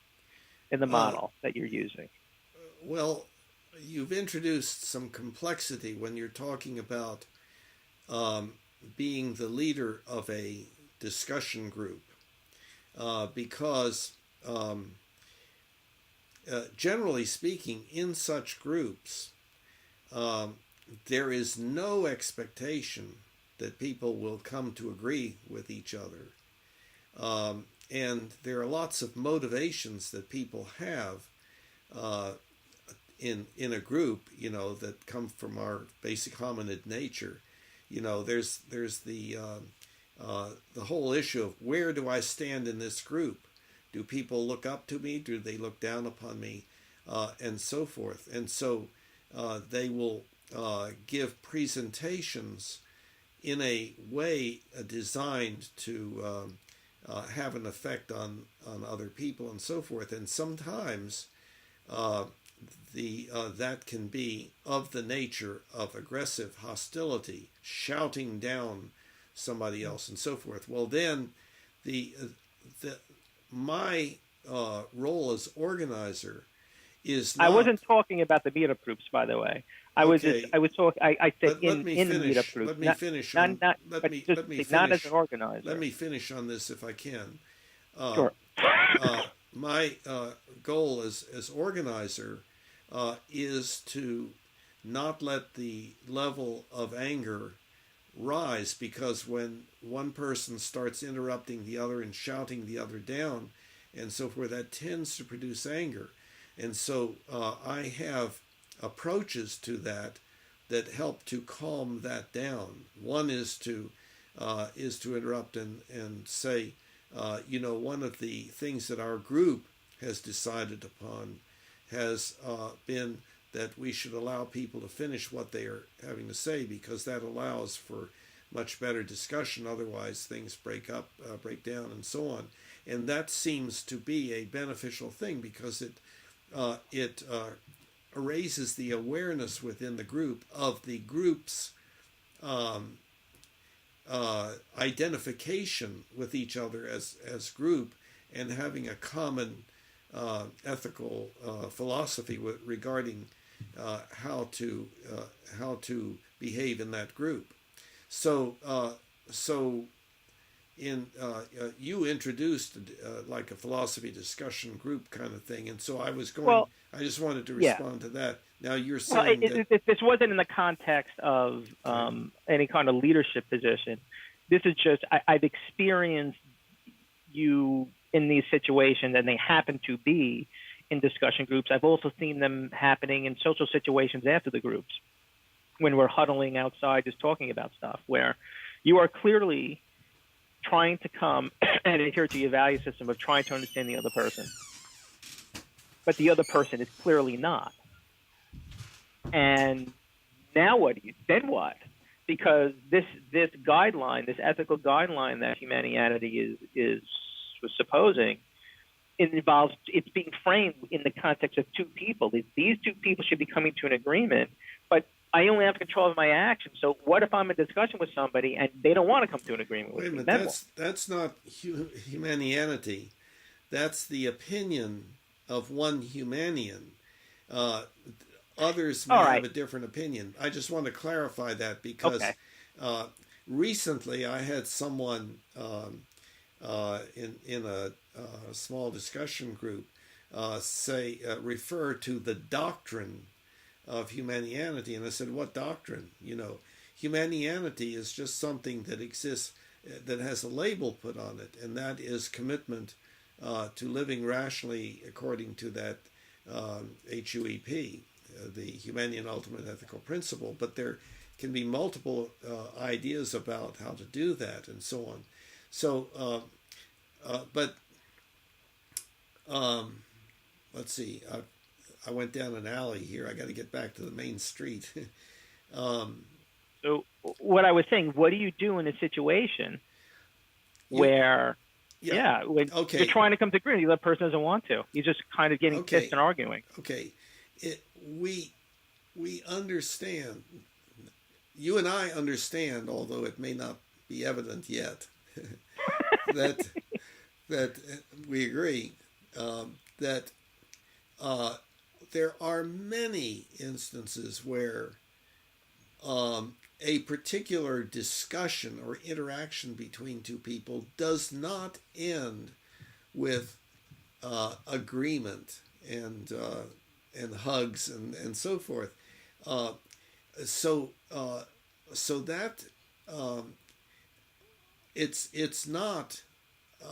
in the model that you're using. Well, you've introduced some complexity when you're talking about being the leader of a discussion group, because generally speaking, in such groups, there is no expectation that people will come to agree with each other. And there are lots of motivations that people have in a group, that come from our basic hominid nature. There's the whole issue of, where do I stand in this group? Do people look up to me? Do they look down upon me? And so forth. And so they will give presentations in a way designed to have an effect on other people and so forth. And sometimes that can be of the nature of aggressive hostility, shouting down somebody else and so forth. Well, then my role as organizer is not... I wasn't talking about the meetup groups, by the way. I was talking. I said in meetup groups. Let me finish. Not as an organizer. Let me finish on this if I can. Sure. My goal as organizer is to not let the level of anger rise, because when one person starts interrupting the other and shouting the other down and so forth, that tends to produce anger. And so I have approaches to that help to calm that down. One is to interrupt and say, one of the things that our group has decided upon has been that we should allow people to finish what they are having to say, because that allows for much better discussion. Otherwise, things break down, and so on. And that seems to be a beneficial thing, because it raises the awareness within the group of the group's identification with each other as group and having a common ethical philosophy regarding how to behave in that group. So you introduced like a philosophy discussion group kind of thing, and so I was going. Well, I just wanted to yeah. respond to that. Now you're Well, saying that this wasn't in the context of any kind of leadership position. This is just I've experienced you in these situations, and they happen to be in discussion groups. I've also seen them happening in social situations after the groups, when we're huddling outside just talking about stuff, where you are clearly trying to come and adhere to your value system of trying to understand the other person, but the other person is clearly not. And now what? Then what? Because this guideline, this ethical guideline that Humanianity is supposing, it's being framed in the context of two people. These two people should be coming to an agreement, but I only have control of my actions. So what if I'm in discussion with somebody and they don't want to come to an agreement with me? Wait a minute, that's not Humanianity. That's the opinion of one Humanian. Others may have a different opinion. I just want to clarify that because recently I had someone in a small discussion group refer to the doctrine of Humanianity, and I said, "What doctrine? Humanianity is just something that exists that has a label put on it, and that is commitment to living rationally according to that HUEP." The Humanian Ultimate Ethical Principle, but there can be multiple ideas about how to do that and so on. So, let's see. I went down an alley here. I got to get back to the main street. So, what I was saying, what do you do in a situation where, when you're trying to come to agreement, the other person doesn't want to? You're just kind of getting pissed and arguing. Okay. We understand, you and I understand, although it may not be evident yet, that we agree that there are many instances where a particular discussion or interaction between two people does not end with agreement and hugs and so forth. So that it's not.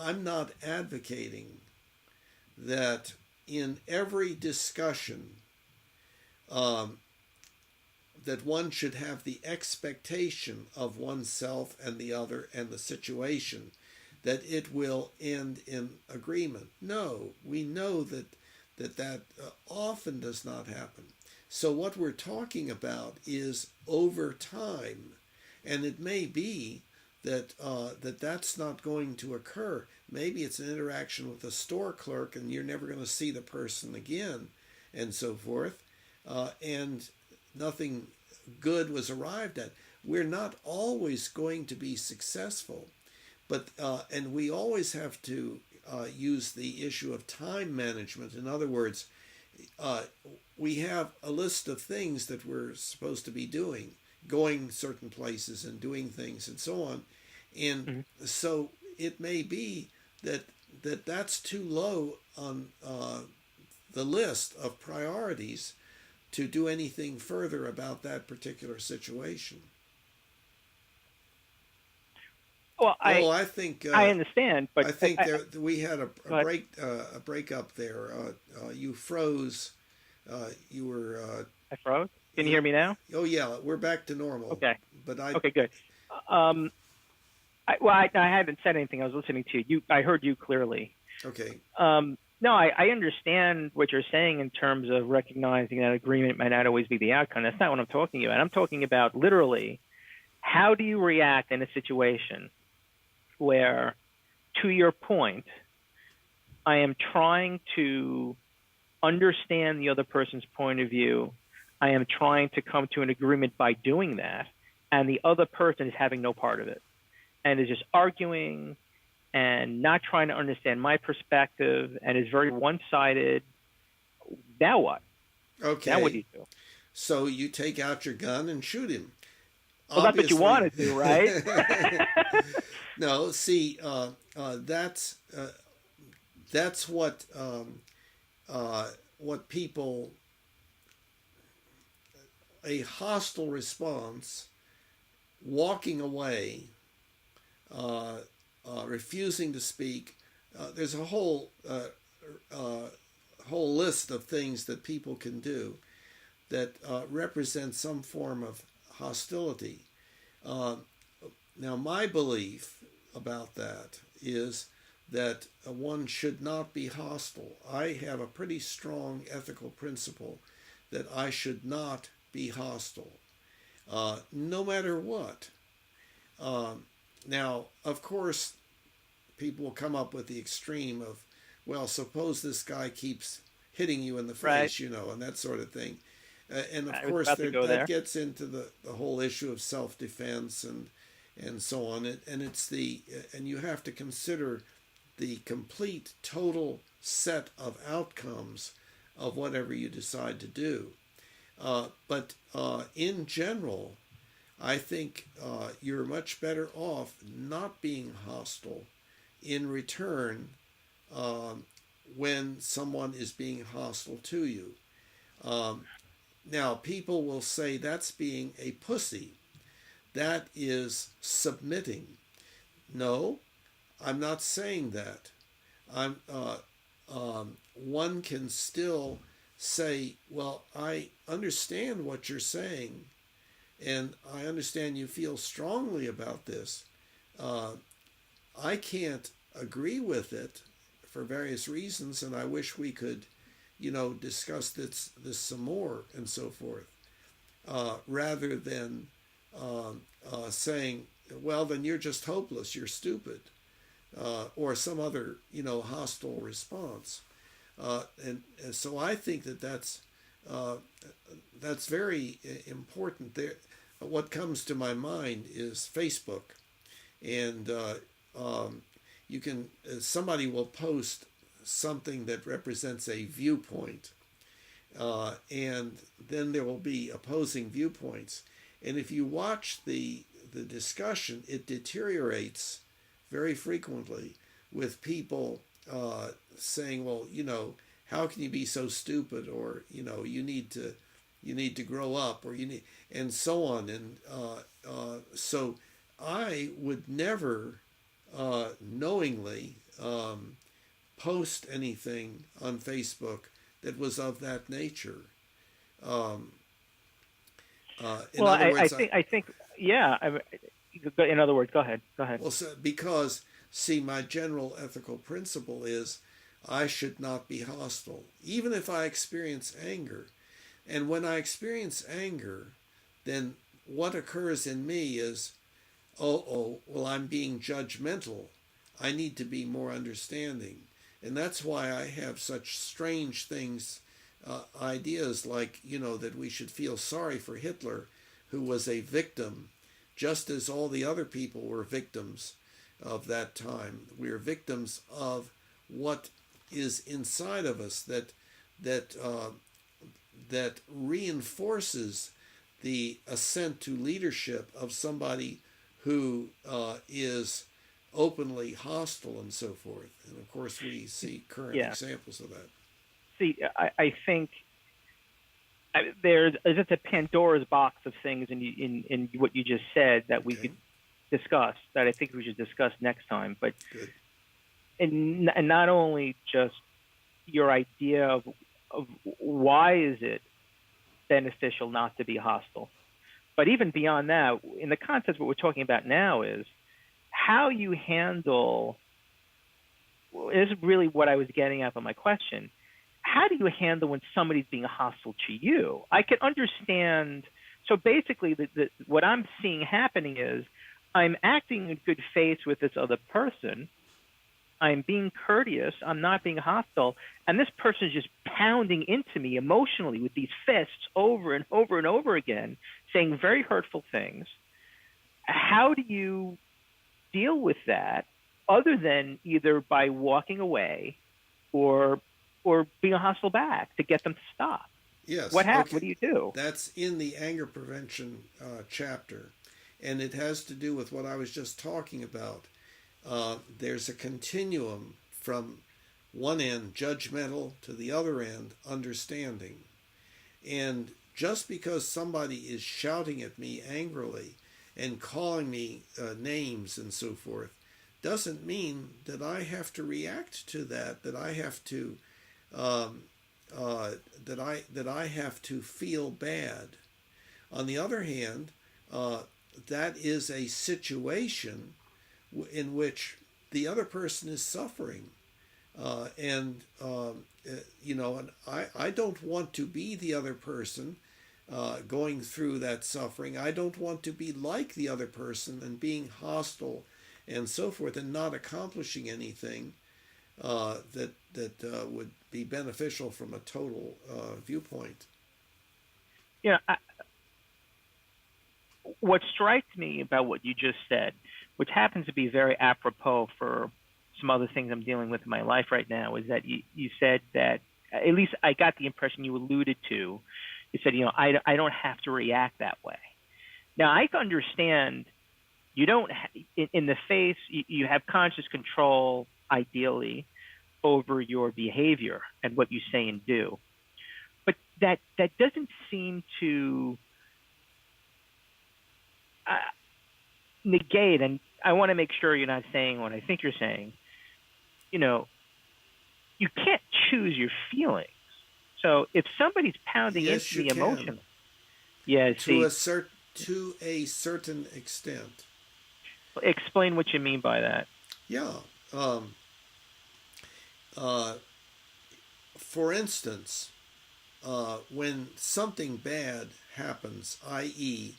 I'm not advocating that in every discussion that one should have the expectation of oneself and the other and the situation that it will end in agreement. No, we know that often does not happen. So what we're talking about is over time, and it may be that that's not going to occur. Maybe it's an interaction with a store clerk, and you're never going to see the person again, and so forth, and nothing good was arrived at. We're not always going to be successful, but and we always have to use the issue of time management. In other words, we have a list of things that we're supposed to be doing, going certain places and doing things and so on. And so it may be that's too low on the list of priorities to do anything further about that particular situation. Well, I think I understand, but I think we had a breakup there. You froze. You were. I froze. Can you hear me now? Oh yeah, we're back to normal. Okay. But okay, good. I haven't said anything. I was listening to you. I heard you clearly. Okay. No, I understand what you're saying in terms of recognizing that agreement might not always be the outcome. That's not what I'm talking about. I'm talking about literally, how do you react in a situation where, to your point, I am trying to understand the other person's point of view. I am trying to come to an agreement by doing that, and the other person is having no part of it. and is just arguing and not trying to understand my perspective and is very one-sided, now what? Now what do Okay, you do? so you take out your gun and shoot him. Well, that's what you Obviously. want to do, right? No, see, that's what people, a hostile response, walking away, refusing to speak. There's a whole list of things that people can do that represent some form of hostility. Uh, Now, my belief about that is that one should not be hostile. I have a pretty strong ethical principle that I should not be hostile, no matter what. Now, of course, people will come up with the extreme of, well, suppose this guy keeps hitting you in the Right. face, and that sort of thing. And of I was course, about to go that there. gets into the whole issue of self-defense and so on. And you have to consider the complete total set of outcomes of whatever you decide to do. But in general, I think you're much better off not being hostile in return when someone is being hostile to you. Now, people will say that's being a pussy. That is submitting. No, I'm not saying that. One can still say, well, I understand what you're saying, and I understand you feel strongly about this. I can't agree with it for various reasons, and I wish we could, discuss this some more and so forth, rather than saying, well, then you're just hopeless, you're stupid, or some other, hostile response. And so I think that's very important. There, what comes to my mind is Facebook, and you can somebody will post something that represents a viewpoint, and then there will be opposing viewpoints. And if you watch the discussion, it deteriorates very frequently with people saying, "Well, how can you be so stupid?" Or you need to grow up, or and so on. And so I would never knowingly post anything on Facebook that was of that nature. In Well, other I words, think, yeah. In other words, go ahead. Go ahead. well, so, because see, my general ethical principle is I should not be hostile, even if I experience anger. And when I experience anger, then what occurs in me is, well, I'm being judgmental. I need to be more understanding. And that's why I have such strange things, ideas like, that we should feel sorry for Hitler, who was a victim, just as all the other people were victims of that time. We are victims of what is inside of us that reinforces the ascent to leadership of somebody who is openly hostile and so forth. And of course, we see current examples of that. See, I think there's just a Pandora's box of things in what you just said that we could discuss, that I think we should discuss next time. But Good. And not only just your idea of why is it beneficial not to be hostile, but even beyond that, in the context of what we're talking about now is how you handle. This is really what I was getting at by my question. How do you handle when somebody's being hostile to you? I can understand. So basically, what I'm seeing happening is I'm acting in good faith with this other person. I'm being courteous. I'm not being hostile. And this person is just pounding into me emotionally with these fists over and over and over again, saying very hurtful things. How do you deal with that other than either by walking away or being hostile back to get them to stop? Yes. What happens? Okay. What do you do? That's in the anger prevention chapter, and it has to do with what I was just talking about. There's a continuum from one end, judgmental, to the other end, understanding. And just because somebody is shouting at me angrily and calling me names and so forth doesn't mean that I have to react to that, that I have to um, that I have to feel bad. On the other hand, that is a situation in which the other person is suffering, and I don't want to be the other person going through that suffering. I don't want to be like the other person and being hostile and so forth and not accomplishing anything that would be beneficial from a total viewpoint. You know, what strikes me about what you just said, which happens to be very apropos for some other things I'm dealing with in my life right now, is that you said that, at least I got the impression you alluded to. You said, I don't have to react that way. Now, I understand you don't, in the face, you have conscious control, ideally, over your behavior and what you say and do. But that doesn't seem to negate, and I want to make sure you're not saying what I think you're saying. You can't choose your feelings. So if somebody's pounding Yes, into you the can. emotion, yeah, To see, to a certain extent. explain what you mean by that. Yeah. Um, uh, for instance, when something bad happens, i.e.,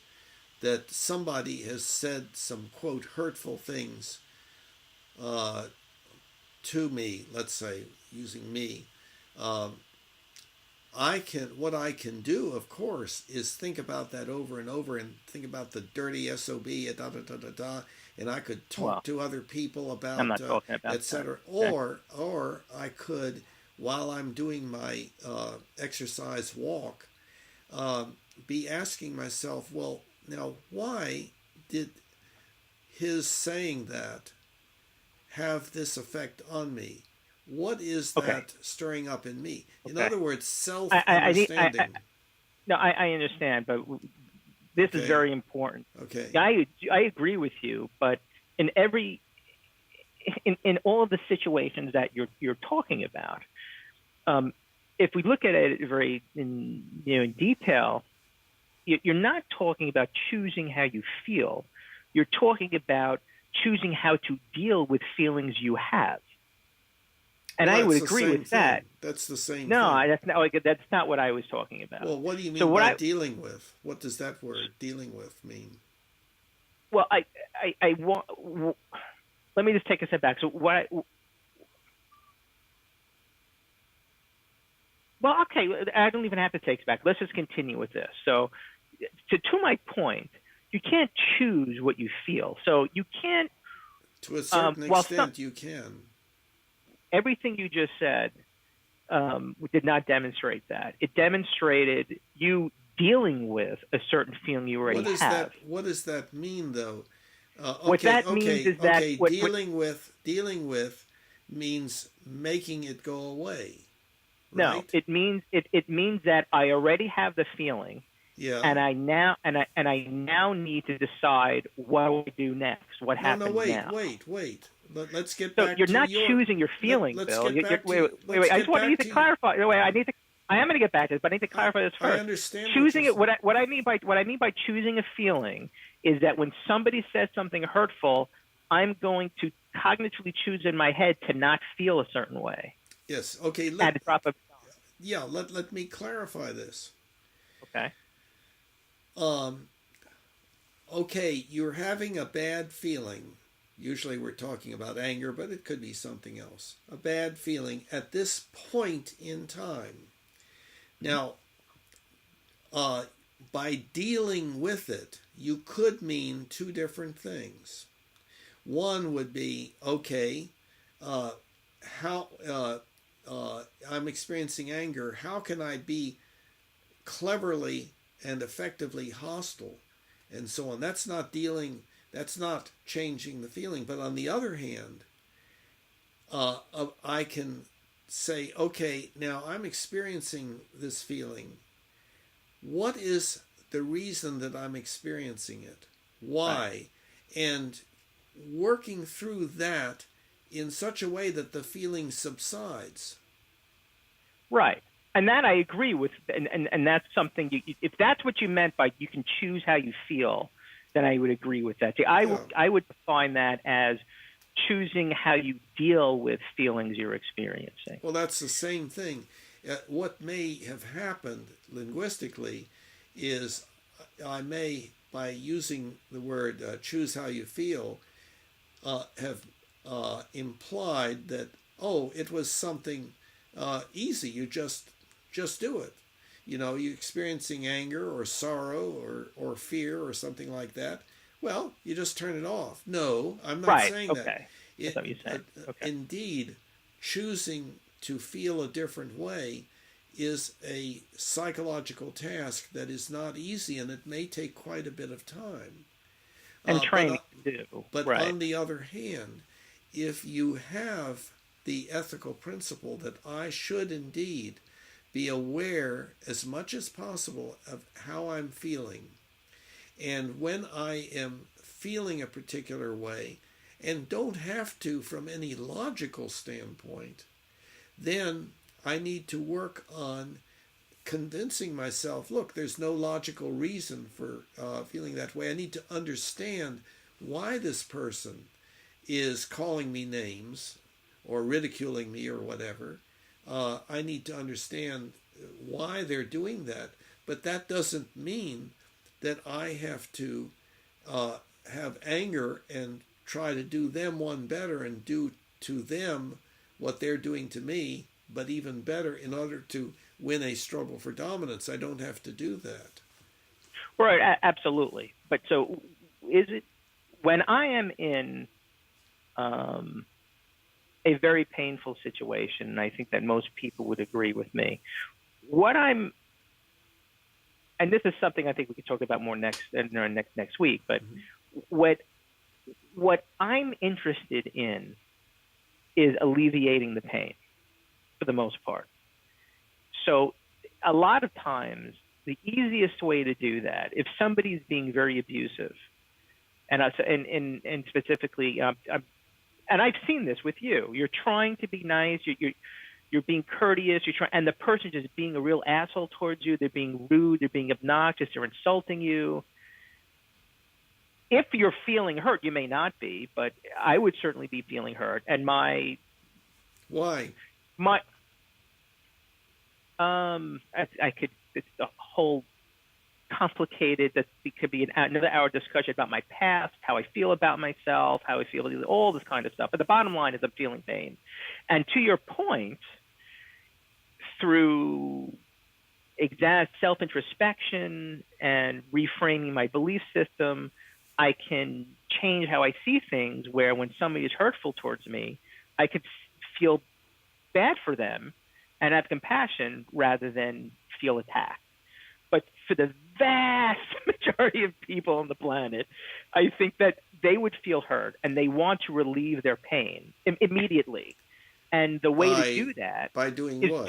that somebody has said some quote hurtful things uh, to me, let's say using me, um, what I can do, of course, is think about that over and over and think about the dirty SOB, da da da da da, and I could talk Well, to other people I'm about not talking about that. etc. Okay. Or I could, while I'm doing my exercise walk, be asking myself, well, now why did his saying that have this effect on me? What is Okay. that stirring up in me? In Okay. other words, I think self-understanding. no, I understand, but this is Okay. very important. Okay. Yeah, I agree with you, but in every in all of the situations that you're talking about, if we look at it very in detail, you're not talking about choosing how you feel. You're talking about choosing how to deal with feelings you have. And Well, I that's would the agree same with that. thing. That's the same No, thing. that's not what I was talking about. Well, what do you So mean what by I dealing with? What does that word dealing with mean? well I want let me just take a step back. So well, okay, I don't even have to take it back. Let's just continue with this. So to my point, you can't choose what you feel. So you can't To a certain while extent, you can. everything you just said did not demonstrate that. It demonstrated you dealing with a certain feeling you already have. What does that mean, though? What that means is that Okay. Dealing with means making it go away, no, right? it means that I already have the feeling, Yeah. and I now need to decide what do I do next. What No, no, happens wait, now? wait, wait. Let's get So back you're to not your. choosing your feeling, Let's Bill. get back Wait, to. wait. I Let's just get want back to to. clarify. Wait, I am going to get back to this, but I need to clarify this I first. understand Choosing it. what What I mean by choosing a feeling is that when somebody says something hurtful, I'm going to cognitively choose in my head to not feel a certain way. Yes. Okay. At a drop of Let me clarify this. okay. Um. Okay, you're having a bad feeling. Usually we're talking about anger, but it could be something else. A bad feeling at this point in time. Now, by dealing with it, you could mean two different things. One would be, okay, how I'm experiencing anger. How can I be cleverly and effectively hostile, and so on? That's not changing the feeling. But on the other hand, I can say, okay, now I'm experiencing this feeling. What is the reason that I'm experiencing it? Why? Right. And working through that in such a way that the feeling subsides. Right. And that I agree with, and that's something, if that's what you meant by you can choose how you feel, then I would agree with that. See, I would define that as choosing how you deal with feelings you're experiencing. Well, that's the same thing. What may have happened linguistically is I may, by using the word choose how you feel, have implied that, oh, it was something easy. You just do it. You know, you experiencing anger or sorrow or fear or something like that. Well, you just turn it off. No, I'm not saying that. That's what you're saying. Okay. Indeed, choosing to feel a different way is a psychological task that is not easy, and it may take quite a bit of time. And training too. But on the other hand, if you have the ethical principle that I should indeed be aware as much as possible of how I'm feeling, and when I am feeling a particular way, and don't have to from any logical standpoint, then I need to work on convincing myself, look, there's no logical reason for feeling that way. I need to understand why this person is calling me names or ridiculing me or whatever. I need to understand why they're doing that. But that doesn't mean that I have to have anger and try to do them one better and do to them what they're doing to me, but even better in order to win a struggle for dominance. I don't have to do that. Right, absolutely. But so is it when I am in a very painful situation, and I think that most people would agree with me, and this is something I think we could talk about more next week, but what I'm interested in is alleviating the pain for the most part. So a lot of times, the easiest way to do that, if somebody's being very abusive, and specifically, and I've seen this with you, you're trying to be nice, you're being courteous, and the person just being a real asshole towards you, they're being rude, they're being obnoxious, they're insulting you. If you're feeling hurt, you may not be, but I would certainly be feeling hurt. And why? I could. It's a whole complicated. That it could be another hour discussion about my past, how I feel about myself, how I feel, all this kind of stuff. But the bottom line is I'm feeling pain. And to your point, through exact self-introspection and reframing my belief system, I can change how I see things, where when somebody is hurtful towards me, I could feel bad for them and have compassion rather than feel attacked. But for the vast majority of people on the planet, I think that they would feel hurt and they want to relieve their pain immediately. And the way to do that by doing is what?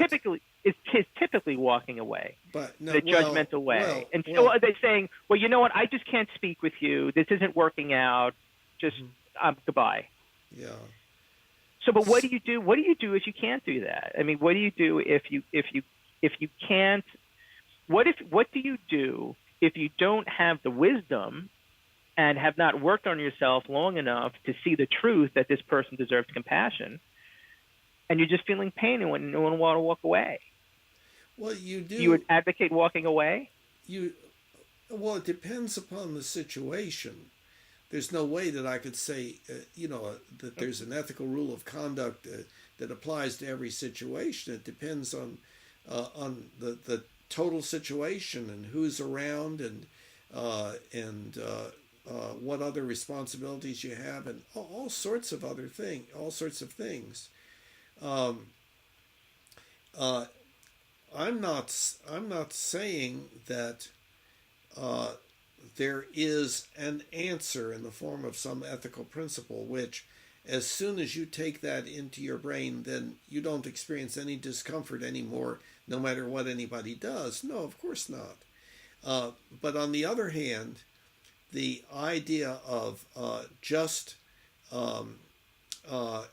typically walking away, but no, the judgmental way. And so they're saying, well, you know what? I just can't speak with you. This isn't working out. Just goodbye. Yeah. So, but what do you do? What do you do if you can't do that? I mean, what do you do if you can't? What do you do if you don't have the wisdom and have not worked on yourself long enough to see the truth that this person deserves compassion, and you're just feeling pain and want to walk away? Well, you do. You would advocate walking away? Well, it depends upon the situation. There's no way that I could say, that there's an ethical rule of conduct that applies to every situation. It depends on the total situation and who's around and what other responsibilities you have, and all sorts of other things, all sorts of things. Um, uh, I'm not saying that uh, there is an answer in the form of some ethical principle, which, as soon as you take that into your brain, then you don't experience any discomfort anymore, no matter what anybody does. No, of course not. But on the other hand, the idea of just um,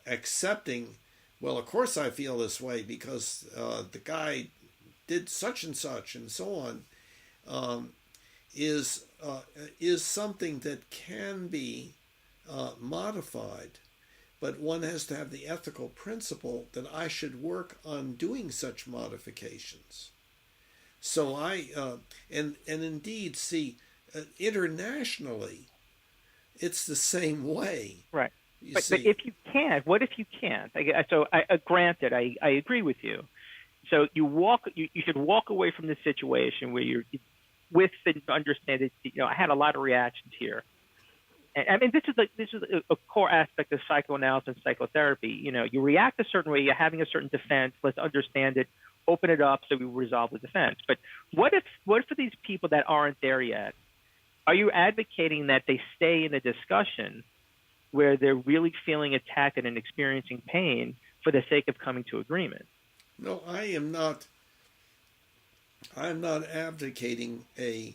accepting, well, of course I feel this way because the guy did such and so on, um, is is something that can be modified, but one has to have the ethical principle that I should work on doing such modifications. So and indeed see internationally, it's the same way. Right. You But see, if you can't, what if you can't? So granted, I agree with you. So you should walk away from the situation where you're with the understanding. I had a lot of reactions here. And I mean, this is a core aspect of psychoanalysis and psychotherapy. You react a certain way. You're having a certain defense. Let's understand it. Open it up so we resolve the defense. But what for these people that aren't there yet? Are you advocating that they stay in a discussion where they're really feeling attacked and experiencing pain for the sake of coming to agreement? no, I am not. I'm not advocating an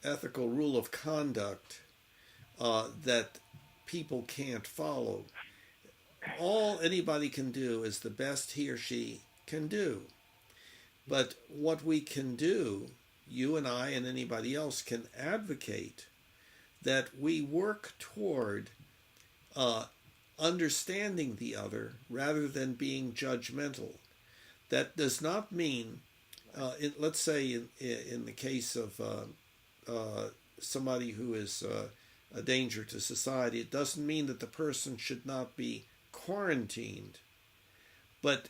ethical rule of conduct that people can't follow. All anybody can do is the best he or she can do. But what we can do, you and I and anybody else can advocate that we work toward uh, understanding the other rather than being judgmental. That does not mean, let's say, in the case of somebody who is a danger to society, it doesn't mean that the person should not be quarantined, but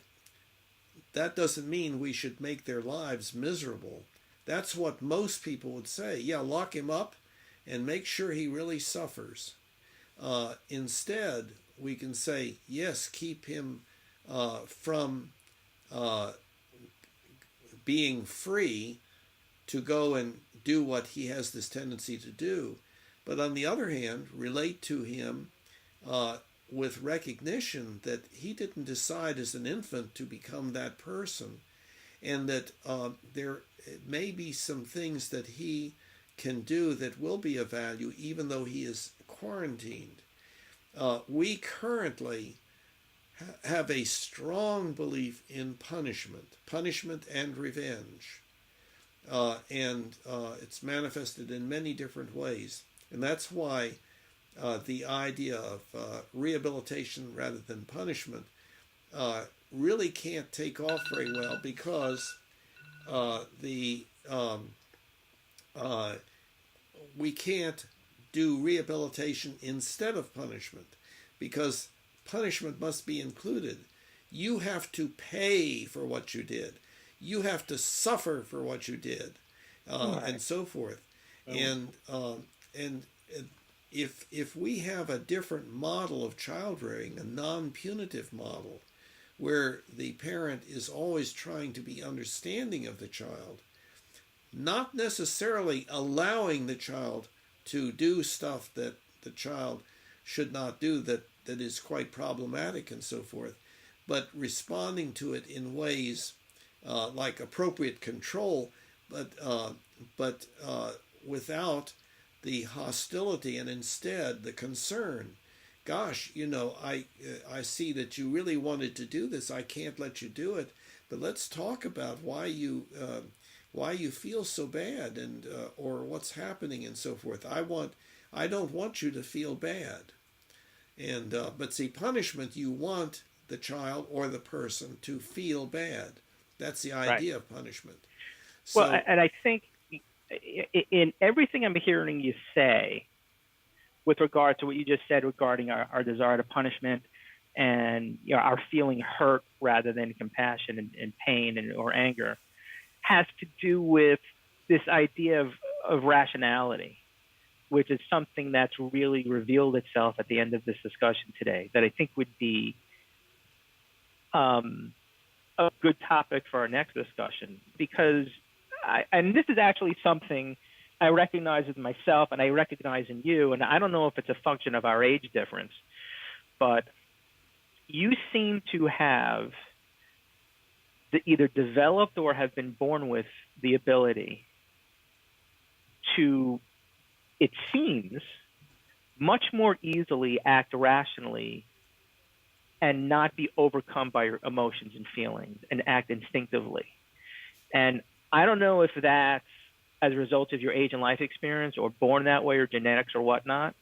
that doesn't mean we should make their lives miserable. That's what most people would say. Yeah, lock him up and make sure he really suffers. Instead, we can say, yes, keep him from uh, being free to go and do what he has this tendency to do. But on the other hand, relate to him with recognition that he didn't decide as an infant to become that person, and that there may be some things that he can do that will be of value even though he is quarantined. We currently have a strong belief in punishment and revenge. And it's manifested in many different ways. And that's why the idea of rehabilitation rather than punishment really can't take off very well, because the we can't do rehabilitation instead of punishment, because punishment must be included. You have to pay for what you did. You have to suffer for what you did, Right. and so forth. And if we have a different model of child rearing, a non-punitive model, where the parent is always trying to be understanding of the child, not necessarily allowing the child to do stuff that the child should not do, that is quite problematic and so forth, but responding to it in ways like appropriate control, but without the hostility, and instead the concern. Gosh, I see that you really wanted to do this. I can't let you do it, but let's talk about why you feel so bad, and or what's happening and so forth. I don't want you to feel bad. And but see, punishment, you want the child or the person to feel bad. That's the Right. idea of punishment. Well, So and I think in everything I'm hearing you say with regard to what you just said regarding our desire to punishment, and our feeling hurt rather than compassion and pain or anger, has to do with this idea of rationality. which is something that's really revealed itself at the end of this discussion today, that I think would be a good topic for our next discussion, because and this is actually something I recognize in myself and I recognize in you, and I don't know if it's a function of our age difference, but you seem to have either developed or have been born with the ability to, it seems, much more easily act rationally and not be overcome by your emotions and feelings and act instinctively. And I don't know if that's as a result of your age and life experience or born that way or genetics or whatnot,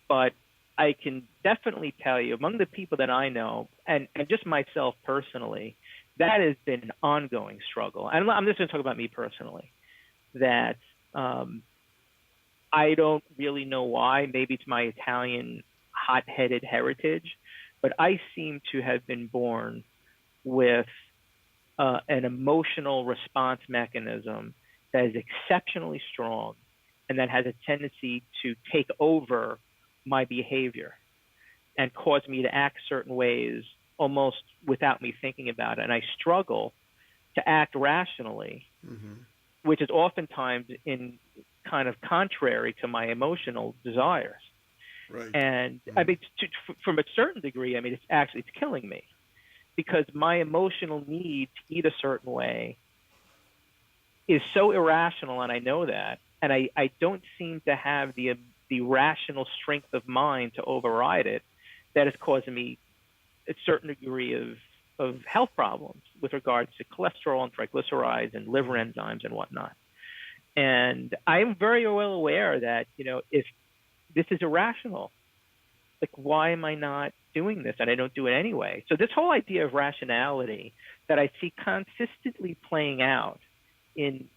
but I can definitely tell you, among the people that I know, and just myself personally, that has been an ongoing struggle. And I'm just going to talk about me personally, that I don't really know why. Maybe it's my Italian hot-headed heritage, but I seem to have been born with an emotional response mechanism that is exceptionally strong and that has a tendency to take over my behavior and cause me to act certain ways almost without me thinking about it. And I struggle to act rationally, which is oftentimes in kind of contrary to my emotional desires. Right. And I mean, from a certain degree, I mean, it's killing me, because my emotional need to eat a certain way is so irrational, and I know that, and I don't seem to have the rational strength of mind to override it, that is causing me a certain degree of health problems with regards to cholesterol and triglycerides and liver enzymes and whatnot. And I'm very well aware that, if this is irrational, like, why am I not doing this? And I don't do it anyway. So this whole idea of rationality that I see consistently playing out in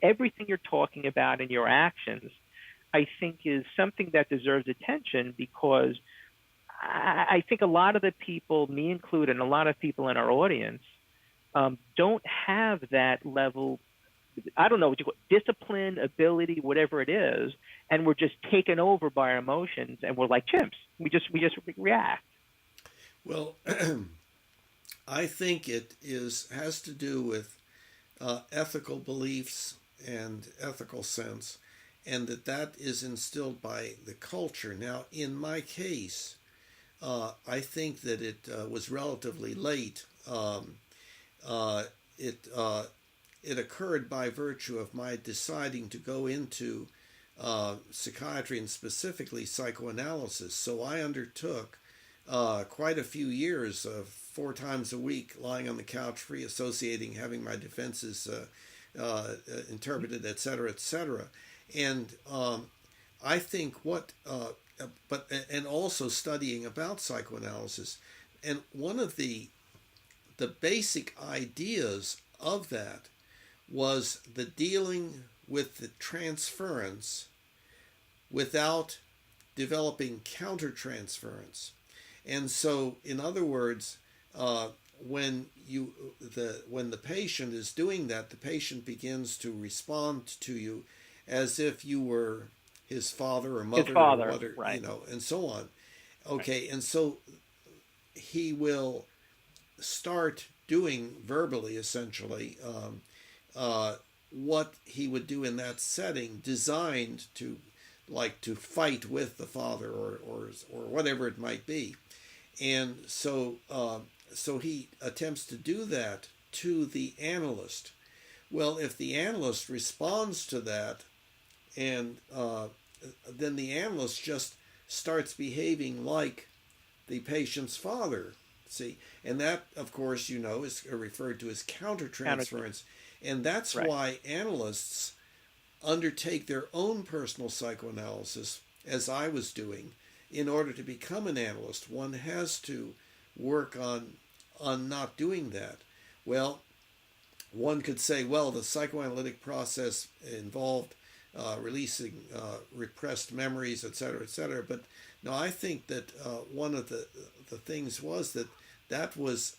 everything you're talking about in your actions, I think is something that deserves attention, because I think a lot of the people, me included, and a lot of people in our audience, don't have that level, I don't know what you call it, discipline, ability, whatever it is, and we're just taken over by our emotions, and we're like chimps. We just react. Well, I think it has to do with ethical beliefs and ethical sense, and that is instilled by the culture. Now, in my case, I think that it was relatively late. It occurred by virtue of my deciding to go into psychiatry and specifically psychoanalysis. So I undertook quite a few years of 4 times a week lying on the couch, free associating, having my defenses interpreted, et cetera, and I think and also studying about psychoanalysis, and one of the basic ideas of that was the dealing with the transference without developing countertransference. And so, in other words, when the patient is doing that, the patient begins to respond to you as if you were his father or mother, or whatever, right. And so on. Okay, right. And so he will start doing verbally, essentially, what he would do in that setting, designed to fight with the father or whatever it might be. And so he attempts to do that to the analyst. Well, if the analyst responds to that, and then the analyst just starts behaving like the patient's father, see, and that, of course, is referred to as countertransference. And that's why analysts undertake their own personal psychoanalysis, as I was doing. In order to become an analyst, one has to work on not doing that. Well, one could say, well, the psychoanalytic process involved releasing repressed memories, et cetera, but no, I think that one of the things was that was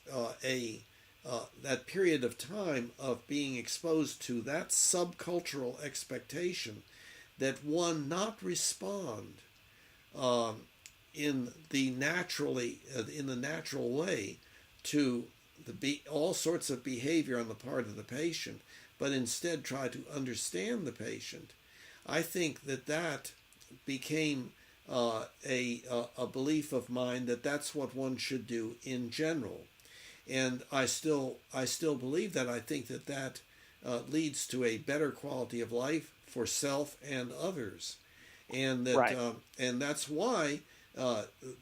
that period of time of being exposed to that subcultural expectation that one not respond um, in the natural way to all sorts of behavior on the part of the patient, but instead try to understand the patient. I think that became a belief of mine that that's what one should do in general, and I still believe that. I think that leads to a better quality of life for self and others, and Right. that's why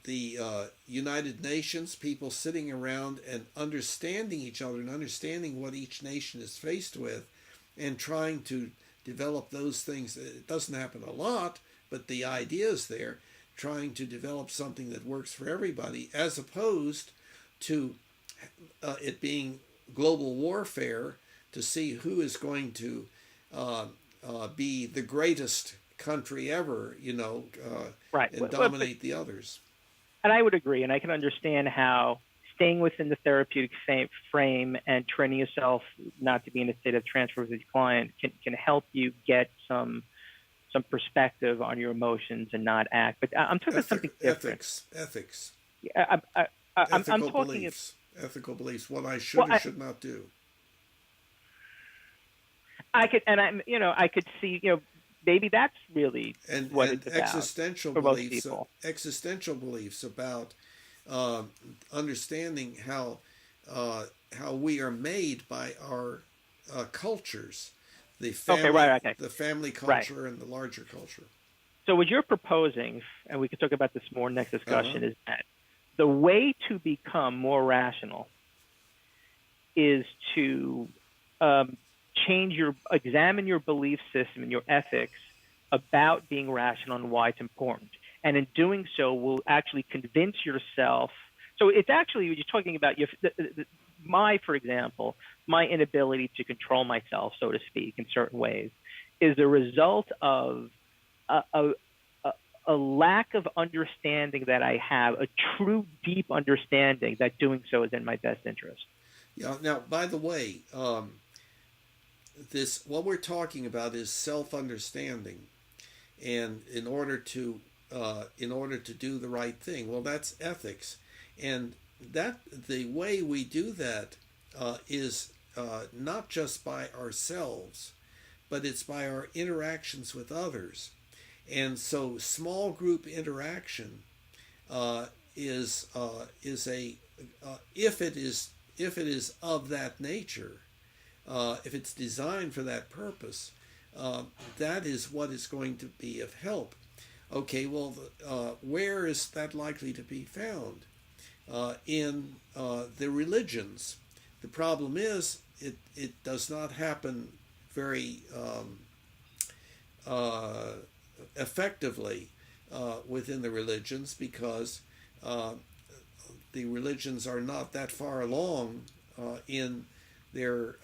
the United Nations, people sitting around and understanding each other and understanding what each nation is faced with, and trying to develop those things. It doesn't happen a lot, but the idea is there, trying to develop something that works for everybody, as opposed to it being global warfare to see who is going to be the greatest country ever, Right. and dominate the others. And I would agree, and I can understand how staying within the therapeutic frame and training yourself not to be in a state of transfer with your client can help you get some perspective on your emotions and not act. But I'm talking about something different. Ethics. Yeah, I'm Ethical talking. beliefs. Ethical beliefs. What I should or should not do. I could see, maybe that's really what it's about existential for most beliefs. people. Existential beliefs about understanding how we are made by our cultures, the family culture and the larger culture. So what you're proposing, and we could talk about this more next discussion, is that the way to become more rational is to examine your belief system and your ethics about being rational and why it's important. And in doing so, will actually convince yourself. So it's actually, you're talking about for example, my inability to control myself, so to speak, in certain ways, is a result of a lack of understanding that I have, a true, deep understanding that doing so is in my best interest. Yeah. Now, by the way, what we're talking about is self-understanding, and in order to do the right thing, well, that's ethics, and that the way we do that is not just by ourselves, but it's by our interactions with others. And so small group interaction is a if it is of that nature, if it's designed for that purpose, that is what is going to be of help. Okay, well, where is that likely to be found? In the religions. The problem is it does not happen very effectively within the religions, because the religions are not that far along in their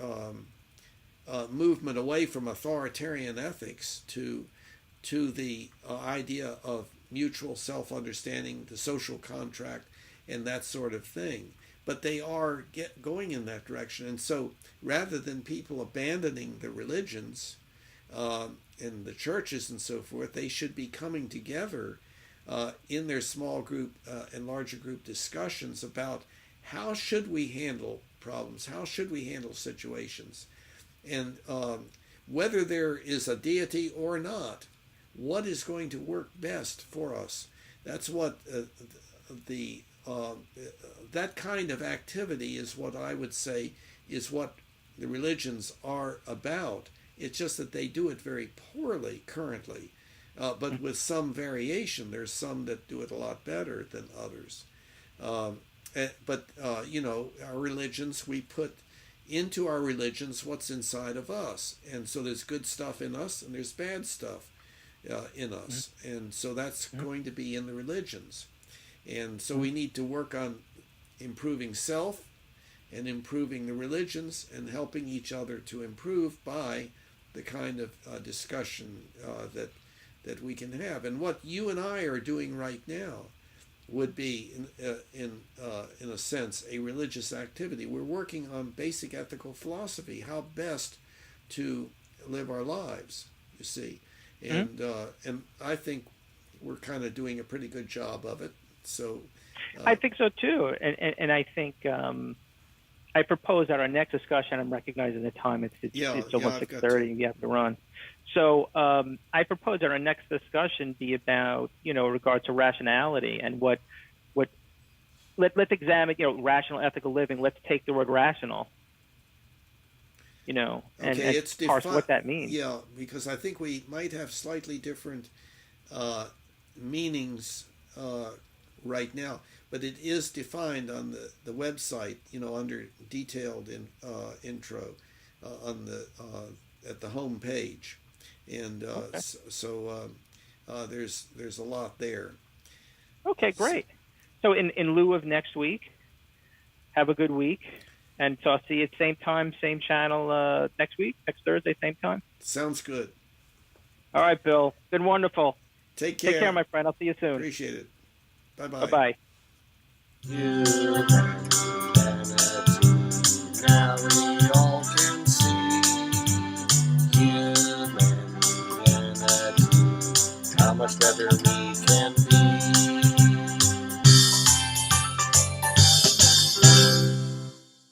movement away from authoritarian ethics to the idea of mutual self-understanding, the social contract, and that sort of thing. But they are going in that direction. And so rather than people abandoning the religions and the churches and so forth, they should be coming together in their small group and larger group discussions about how should we handle problems, how should we handle situations, and whether there is a deity or not, what is going to work best for us. That's what that kind of activity is what I would say is what the religions are about. It's just that they do it very poorly currently, but with some variation. There's some that do it a lot better than others. But our religions, we put into our religions what's inside of us. And so there's good stuff in us and there's bad stuff in us. And so that's going to be in the religions. And so we need to work on improving self and improving the religions and helping each other to improve by the kind of discussion that we can have. And what you and I are doing right now would be, in a sense, a religious activity. We're working on basic ethical philosophy, how best to live our lives, you see. Mhm. And I think we're kind of doing a pretty good job of it. So, I uh, think so too, and I think I propose at our next discussion. I'm recognizing the time; yeah, it's yeah, almost I've six got to. thirty, and we have to run. So I propose that our next discussion be about regard to rationality and what let's examine rational ethical living. Let's take the word rational, Okay, and it's parse defined. what that means. Yeah, because I think we might have slightly different uh, meanings right now, but it is defined on the website, under detailed intro on the at the home page, and Okay. there's a lot there. Okay, So, great. So in lieu of next week, have a good week. And so I'll see you at same time, same channel next week, next Thursday, same time. sounds good. All right, Bill. Been wonderful. Take Take care, care. my friend. I'll see you soon. Appreciate it. Bye Bye bye. bye. Humanity, now we all can see. Humanity, how much better we can